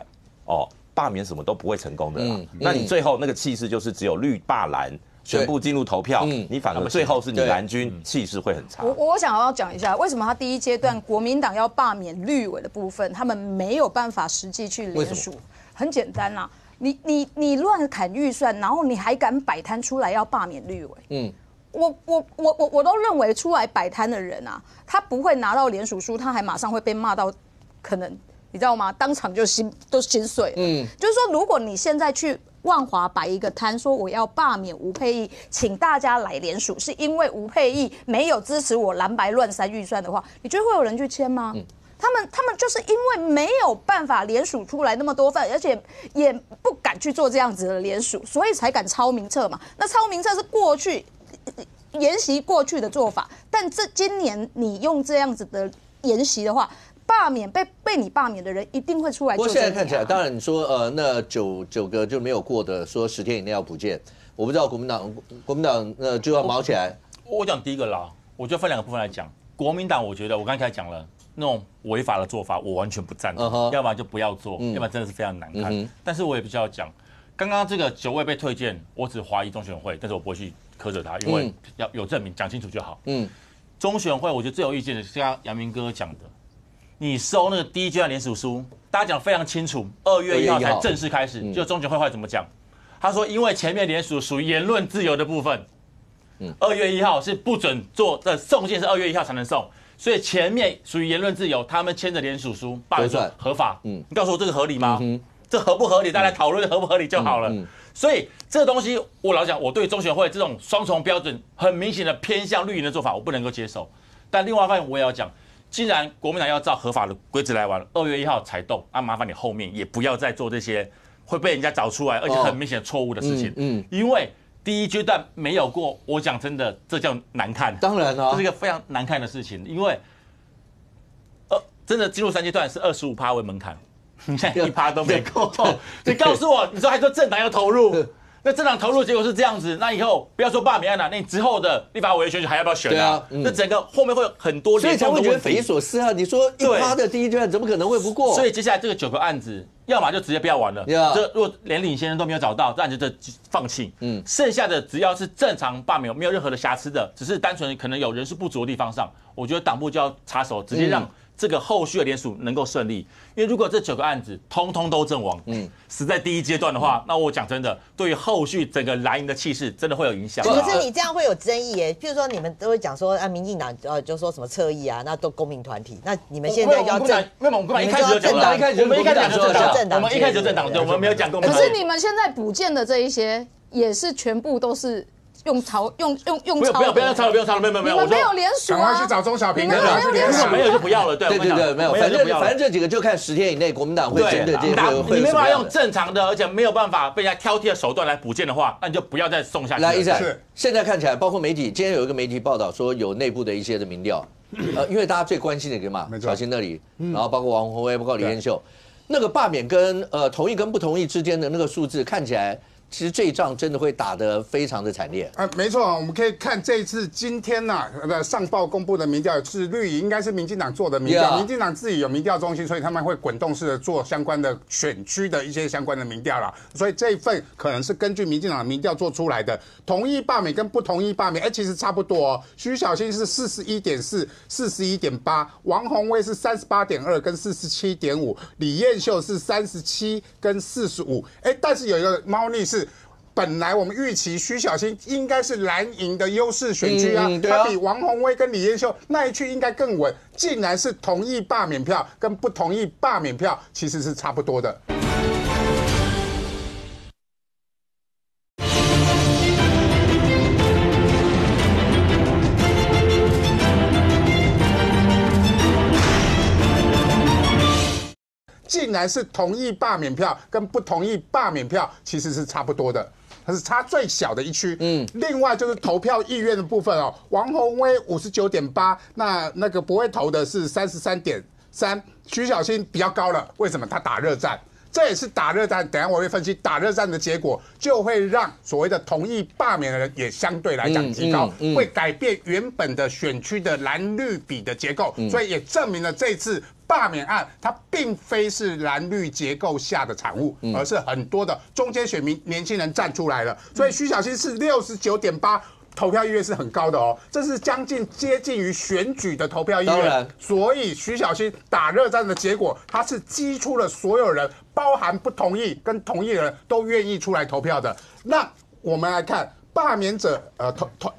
罢免什么都不会成功的啦。那你最后那个气势就是只有绿罢蓝全部进入投票，你反而最后是你蓝军气势会很差。我想要讲一下，为什么他第1阶段国民党要罢免绿委的部分，他们没有办法实际去联署。很简单啦，你乱砍预算，然后你还敢摆摊出来要罢免绿委？我都认为出来摆摊的人啊，他不会拿到联署书，他还马上会被骂到可能。你知道吗？当场就心碎了。就是说，如果你现在去万华摆一个摊，说我要罢免吴佩益，请大家来联署，是因为吴佩益没有支持我蓝白乱删预算的话，你觉得会有人去签吗？他们就是因为没有办法联署出来那么多份，而且也不敢去做这样子的联署，所以才敢抄名册嘛。那抄名册是过去沿袭过去的做法，但今年你用这样子的沿袭的话。罢免被你罢免的人一定会出来。不过现在看起来，当然你说那九个就没有过的，说10天以内要补件，我不知道国民党就要毛起来。我讲第一个啦，我就分2个部分来讲。国民党，我觉得我刚才讲了，那种违法的做法，我完全不赞同，要不然就不要做，要不然真的是非常难看。但是我也必须要讲，刚刚这个9位被推荐，我只怀疑中选会，但是我不会去苛责他，因为要有证明，讲清楚就好。中选会我觉得最有意见的是刚刚杨明哥讲的，你收那个第一阶段联署书，大家讲非常清楚，2月1号才正式开始。就中选会后来怎么讲？他说因为前面联署属于言论自由的部分，2月1号是不准做的，送件是2月1号才能送，所以前面属于言论自由，他们签的联署书罢免说合法。你告诉我这个合理吗？这合不合理？大家讨论合不合理就好了。所以这个东西，我老讲，我对中选会这种双重标准很明显的偏向绿营的做法，我不能够接受。但另外一方面，我也要讲，既然国民党要照合法的规则来玩，2月1号才动，麻烦你后面也不要再做这些会被人家找出来，而且很明显错误的事情。因为第一阶段没有过，我讲真的，这叫难看。当然啊，这是一个非常难看的事情，因为真的进入3阶段是25%为门槛。你现在1%都没够，你告诉我，你说还说政党要投入，那政党投入结果是这样子，那以后不要说罢免案了，那你之后的立法委员选举还要不要选啊？那整个后面会有很多所以才会觉得匪夷所思啊！你说1%的第一阶段怎么可能会不过？所以接下来这个9个案子，要么就直接不要玩了，这如果连领先人都没有找到，那就放弃。剩下的只要是正常罢免，没有任何的瑕疵的，只是单纯可能有人数不足的地方上，我觉得党部就要插手，直接让这个后续的联署能够顺利，因为如果这9个案子通通都阵亡，死在第一阶段的话，那我讲真的，对于后续整个蓝营的气势真的会有影响。可是你这样会有争议耶，譬如说你们都会讲说民进党就说什么侧翼啊，那都公民团体，那你们现在要政，没有，我们一开始就讲了，我们一开始就政党，我们一开始就政党，对，我们没有讲公民。可是你们现在补件的这一些，也是全部都是。用抄，不要抄了，不要抄了，没有，你们没有联署啊，赶快去找中小平，没有联署，没有就不要了，对，没有，反正这几个就看10天以内国民党会针对这些你没办法用正常的，而且没有办法被人家挑剔的手段来补件的话，那你就不要再送下去。来，一展，现在看起来，包括媒体，今天有一个媒体报道说有内部的一些的民调，因为大家最关心的一个嘛，小新那里，然后包括王宏威，包括李彦秀，那个罢免跟同意跟不同意之间的那个数字看起来。其实这一仗真的会打得非常的惨烈没错，我们可以看这一次今天上报公布的民调是绿营，应该是民进党做的民调，民进党自己有民调中心，所以他们会滚动式的做相关的选区的一些相关的民调啦，所以这一份可能是根据民进党的民调做出来的，同意罢免跟不同意罢免，其实差不多哦。徐小新是41.4、41.8，王宏威是38.2跟47.5，李彦秀是37跟45，但是有一个猫腻是。本来我们预期徐小新应该是蓝营的优势选区啊，他比王宏威跟李彦秀那一区应该更稳，竟然是同意罢免票跟不同意罢免票其实是差不多的。竟然是同意罢免票跟不同意罢免票其实是差不多的。它是差最小的一区，另外就是投票意愿的部分哦，王宏威59.8，那个不会投的是33.3，徐小新比较高了，为什么？他打热战，这也是打热战。等一下我会分析打热战的结果，就会让所谓的同意罢免的人也相对来讲提高，会改变原本的选区的蓝绿比的结构，所以也证明了这次。罢免案它并非是蓝绿结构下的产物，而是很多的中间选民、年轻人站出来了。所以徐小新是69.8，投票意愿是很高的哦，这是接近于选举的投票意愿。所以徐小新打热战的结果，他是激出了所有人，包含不同意跟同意的人都愿意出来投票的。那我们来看。罢免者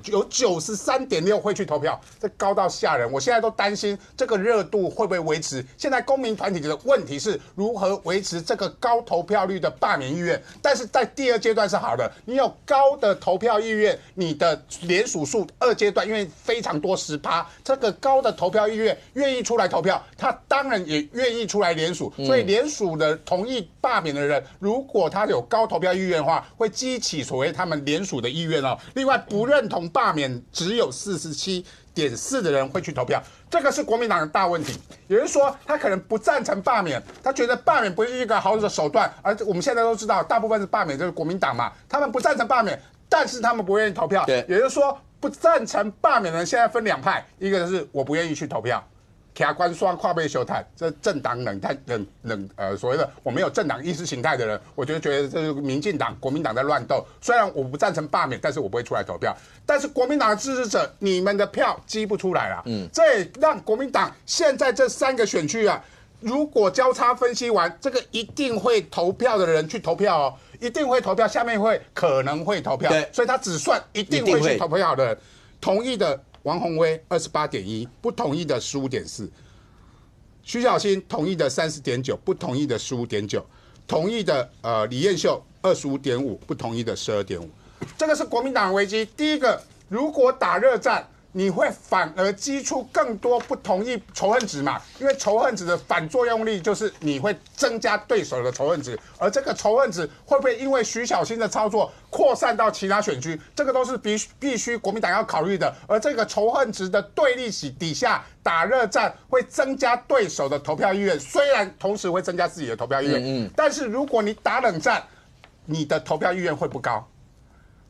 有93.6会去投票，这高到吓人。我现在都担心这个热度会不会维持。现在公民团体的问题是如何维持这个高投票率的罢免意愿。但是在第2阶段是好的，你有高的投票意愿，你的联署数2阶段因为非常多10%，这个高的投票意愿愿意出来投票，他当然也愿意出来联署。所以联署的同意罢免的人，如果他有高投票意愿的话，会激起所谓他们联署的意愿。另外不认同罢免只有47， 60.4%的人会去投票，这个是国民党的大问题。有人说他可能不赞成罢免，他觉得罢免不是一个好的手段，而我们现在都知道，大部分是罢免就是国民党嘛，他们不赞成罢免，但是他们不愿意投票。也就是说，不赞成罢免的人现在分2派，一个是我不愿意去投票。卡关双跨背修态，这政党所谓的我没有政党意识形态的人，我觉得这是民进党、国民党在乱斗。虽然我不赞成罢免，但是我不会出来投票。但是国民党的支持者，你们的票激不出来了。这也让国民党现在这3个选区啊，如果交叉分析完，这个一定会投票的人去投票哦，一定会投票，下面可能会投票，所以他只算一定会去投票的人，同意的。王宏威28.1%，不同意的15.4%，徐小新同意的30.9%，不同意的15.9%，同意的李彦秀25.5%，不同意的12.5%。这个是国民党的危机。第一个，如果打热战，你会反而激出更多不同意仇恨值嘛？因为仇恨值的反作用力就是你会增加对手的仇恨值，而这个仇恨值会不会因为徐小新的操作扩散到其他选区？这个都是必须国民党要考虑的。而这个仇恨值的对立底下打热战，会增加对手的投票意愿，虽然同时会增加自己的投票意愿，但是如果你打冷战，你的投票意愿会不高。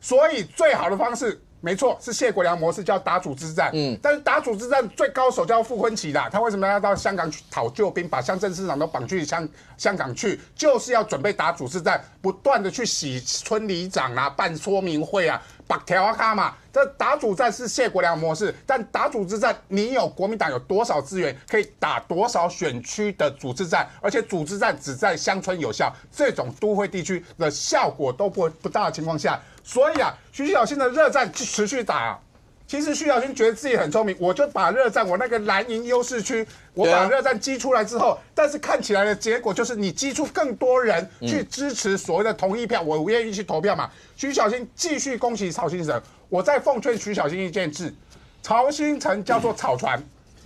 所以最好的方式。没错，是谢国良模式，叫打组织战。但是打组织战最高手叫傅昆萁啦，他为什么要到香港去讨救兵，把乡镇市长都绑去香港去，就是要准备打组织战，不断的去洗村里长啊，办说明会啊，绑条啊卡嘛。这打组战是谢国良模式，但打组织战，你有国民党有多少资源，可以打多少选区的组织战，而且组织战只在乡村有效，这种都会地区的效果都不大的情况下。所以啊，徐小新的热战持续打，其实徐小新觉得自己很聪明，我就把热战我那个蓝营优势区，我把热战激出来之后，但是看起来的结果就是你激出更多人去支持所谓的同意票，我愿意去投票嘛。徐小新继续攻击曹新成，我再奉劝徐小新一件事，曹新成叫做草船，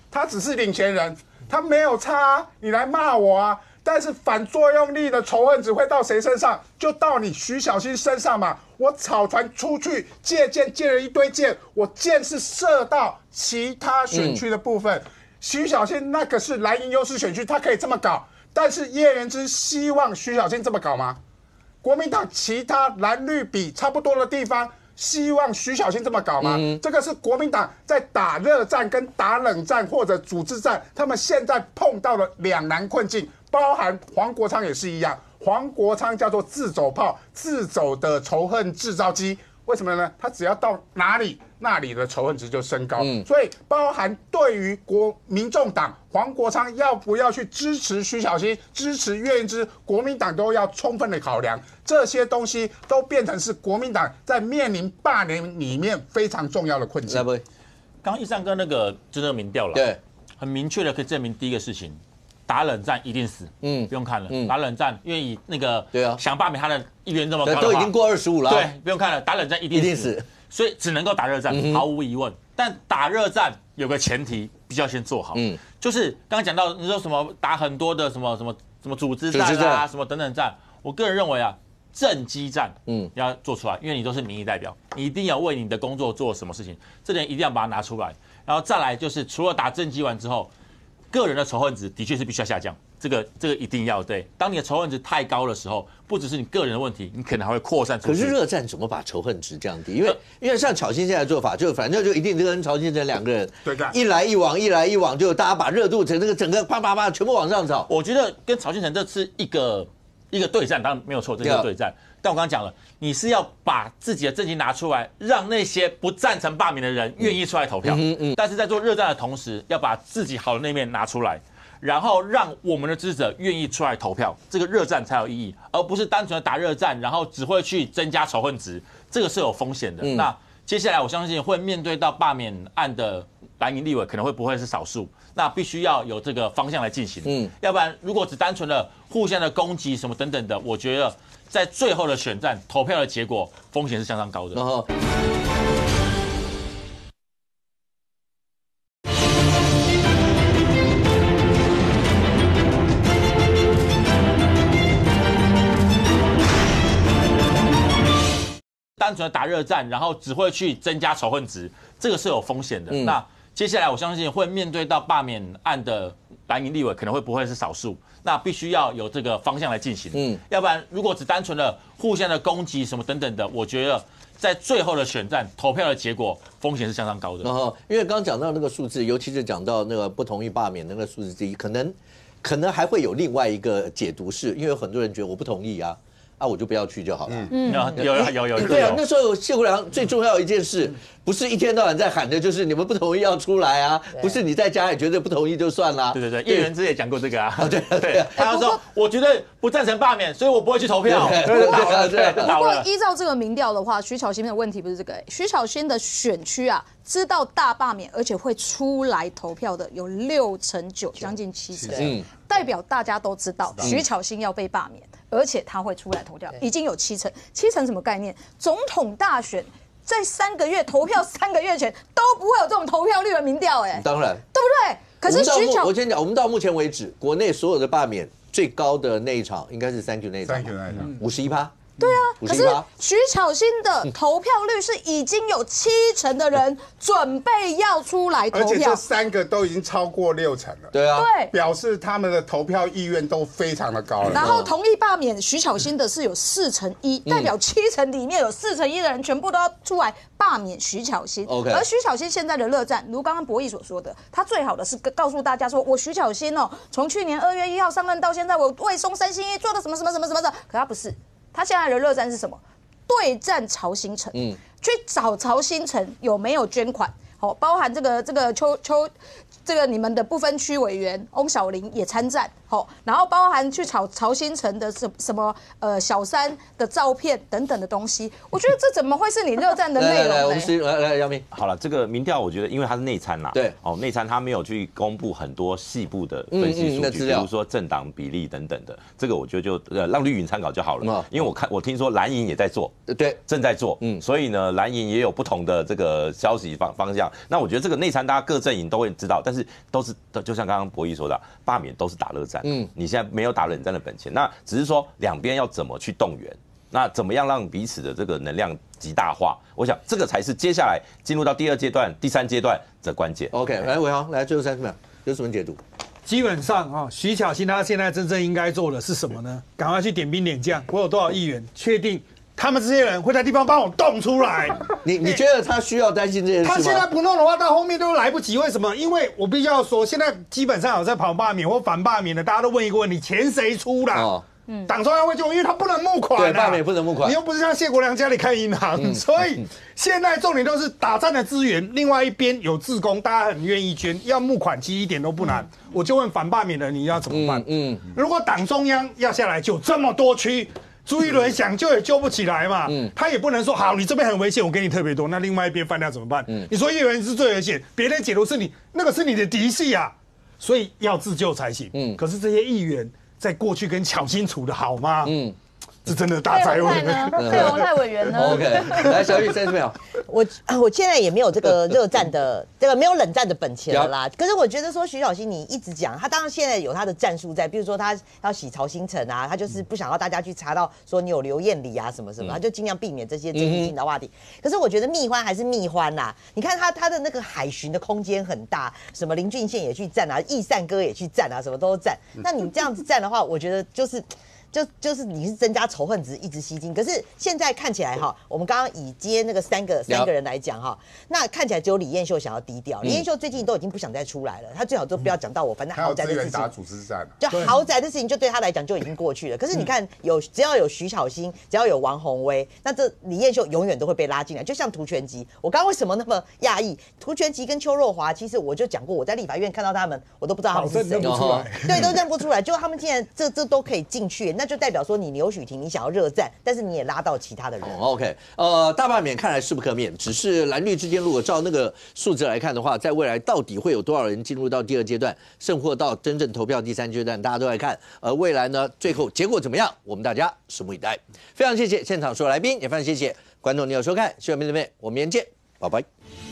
他只是领衔人，他没有差啊，你来骂我啊。但是反作用力的仇恨只会到谁身上？就到你徐小新身上嘛。我草船出去借箭，借了一堆箭，我箭是射到其他选区的部分。徐小新那个是蓝营优势选区，他可以这么搞。但是叶元之希望徐小新这么搞吗？国民党其他蓝绿比差不多的地方，希望徐小新这么搞吗？这个是国民党在打热战跟打冷战或者组织战，他们现在碰到了两难困境。包含黄国昌也是一样，黄国昌叫做自走炮，自走的仇恨制造机。为什么呢？他只要到哪里，那里的仇恨值就升高。所以包含对于民众党黄国昌要不要去支持徐小新、支持岳元之，国民党都要充分的考量。这些东西都变成是国民党在面临罢免里面非常重要的困境。刚刚一上跟那个就那个民调了，对，很明确的可以证明第一个事情。打冷战一定死，不用看了。打冷战，因为以那个想罢免他的意愿这么高的话，都已经过25了，对，不用看了。打冷战一定死，所以只能够打热战，毫无疑问。但打热战有个前提，必须要先做好，就是刚刚讲到你说什么打很多的什么组织战啊，什么等等战，我个人认为啊，政绩战，要做出来，因为你都是民意代表，你一定要为你的工作做什么事情，这点一定要把它拿出来。然后再来就是除了打政绩完之后。个人的仇恨值的确是必须要下降，这个一定要对。当你的仇恨值太高的时候，不只是你个人的问题，你可能还会扩散出去。可是热战怎么把仇恨值降低？因为像巧芯现在的做法，就反正就一定跟曹先生两个人一来一往，就大家把热度整个啪全部往上走。我觉得跟曹先生这次一个对战，当然没有错，这是对战。但我刚刚讲了，你是要把自己的政绩拿出来，让那些不赞成罢免的人愿意出来投票。但是在做热战的同时，要把自己好的那一面拿出来，然后让我们的支持者愿意出来投票，这个热战才有意义，而不是单纯的打热战，然后只会去增加仇恨值，这个是有风险的。那接下来我相信会面对到罢免案的蓝营立委，可能不会是少数，那必须要有这个方向来进行。要不然如果只单纯的互相的攻击什么等等的，我觉得。在最后的选战投票的结果，风险是相当高的。单纯的打热战，然后只会去增加仇恨值，这个是有风险的。那接下来我相信会面对到罢免案的蓝营立委，可能不会是少数。那必须要有这个方向来进行，要不然如果只单纯的互相的攻击什么等等的，我觉得在最后的选战投票的结果风险是相当高的。因为刚刚讲到那个数字，尤其是讲到那个不同意罢免的那个数字之一，可能还会有另外一个解读是，因为很多人觉得我不同意啊。我就不要去就好了。有。对啊，那时候谢国良最重要的一件事，不是一天到晚在喊的，就是你们不同意要出来啊，不是你在家也觉得不同意就算啦。对，叶元之也讲过这个啊。对，他说我觉得不赞成罢免，所以我不会去投票。不过依照这个民调的话，徐巧芯的问题不是这个，徐巧芯的选区啊，知道大罢免而且会出来投票的有69%，将近70%，代表大家都知道徐巧芯要被罢免。而且他会出来投票，已经有7成什么概念？总统大选在3个月投票3个月前都不会有这种投票率的民调，当然，对不对？可是我先讲，我们到目前为止，国内所有的罢免最高的那一场应该是3Q 那一场，51%。对啊，可是徐巧芯的投票率是已经有7成的人准备要出来投票，而且这3个都已经超过6成了。对啊，对，表示他们的投票意愿都非常的高了。然后同意罢免徐巧芯的是有41%，代表7成里面有41%的人全部都要出来罢免徐巧芯。而徐巧芯现在的热战，如刚刚博弈所说的，他最好的是告诉大家说，我徐巧芯从去年2月1号上任到现在，我为松山信义做了什么什么什么什么的，可他不是。他现在的热战是什么？对战曹兴诚，去找曹兴诚有没有捐款？包含这个这个你们的不分区委员翁小玲也参战，然后包含去找曹兴诚的什么小三的照片等等的东西，我觉得这怎么会是你热战的内容呢？来，姚明，好了，这个民调我觉得，因为它是内参啦，对，内参它没有去公布很多细部的分析数据，比如说政党比例等等的，这个我觉得就让绿营参考就好了，因为我听说蓝营也在做，对，正在做，所以呢，蓝营也有不同的这个消息方向。那我觉得这个内参大家各阵营都会知道，但是都是就像刚刚博弈说的，罢免都是打热战，你现在没有打冷战的本钱，那只是说两边要怎么去动员，那怎么样让彼此的这个能量极大化？我想这个才是接下来进入到第2阶段、第3阶段的关键。OK， 来伟豪，来最后30秒有什么解读？基本上徐巧芯他现在真正应该做的是什么呢？赶快去点兵点将，我有多少议员，确定他们这些人会在地方帮我动出来。你觉得他需要担心这件事吗？他现在不弄的话，到后面都来不及。为什么？因为我必须要说，现在基本上有在跑罢免或反罢免的，大家都问一个问题：钱谁出啦？党中央会就因为他不能募款，对，罢免不能募款，你又不是像谢国良家里开银行，所以现在重点都是打战的资源。另外一边有志工，大家很愿意捐，要募款其实一点都不难。我就问反罢免的你要怎么办？如果党中央要下来，就这么多区。朱一伦想救也救不起来嘛，他也不能说好，你这边很危险，我给你特别多，那另外一边饭量怎么办？你说叶元之最危险，别人解读是你那个是你的嫡系啊，所以要自救才行。可是这些议员在过去跟巧芯处的好吗？这真的大灾问呢？费鸿泰委员呢 ？OK， 来小玉30秒。我现在也没有这个热战的这个没有冷战的本钱了啦。可是我觉得说徐巧芯你一直讲，他当然现在有他的战术在，比如说他要洗曹兴诚啊，他就是不想要大家去查到说你有刘艳礼啊什么什么，他就尽量避免这些争议性的话题。可是我觉得蜜欢还是蜜欢啦，你看他的那个海巡的空间很大，什么林俊宪也去站啊，义善哥也去站啊，什么都站。那你这样子站的话，我觉得就是你是增加仇恨值，一直吸金。可是现在看起来我们刚刚以接那个三个人来讲那看起来只有李彦秀想要低调。李彦秀最近都已经不想再出来了，他最好都不要讲到我，反正豪宅的事情，打组织战，就豪宅的事情就对他来讲就已经过去了。可是你看只要有徐巧芯，只要有王宏威，那这李彦秀永远都会被拉进来。就像涂全集，我刚刚为什么那么讶异？涂全集跟邱若华，其实我就讲过，我在立法院看到他们，我都不知道他们是谁，认不出来，对，都认不出来。就他们竟然这都可以进去，那就代表说你刘许婷你想要热战，但是你也拉到其他的人。OK， 大罢免看来势不可免，只是蓝绿之间如果照那个数字来看的话，在未来到底会有多少人进入到第2阶段，甚或到真正投票第3阶段，大家都来看。而未来呢，最后结果怎么样，我们大家拭目以待。非常谢谢现场所有来宾，也非常谢谢观众朋友收看，希望妹妹，我们明天见，拜拜。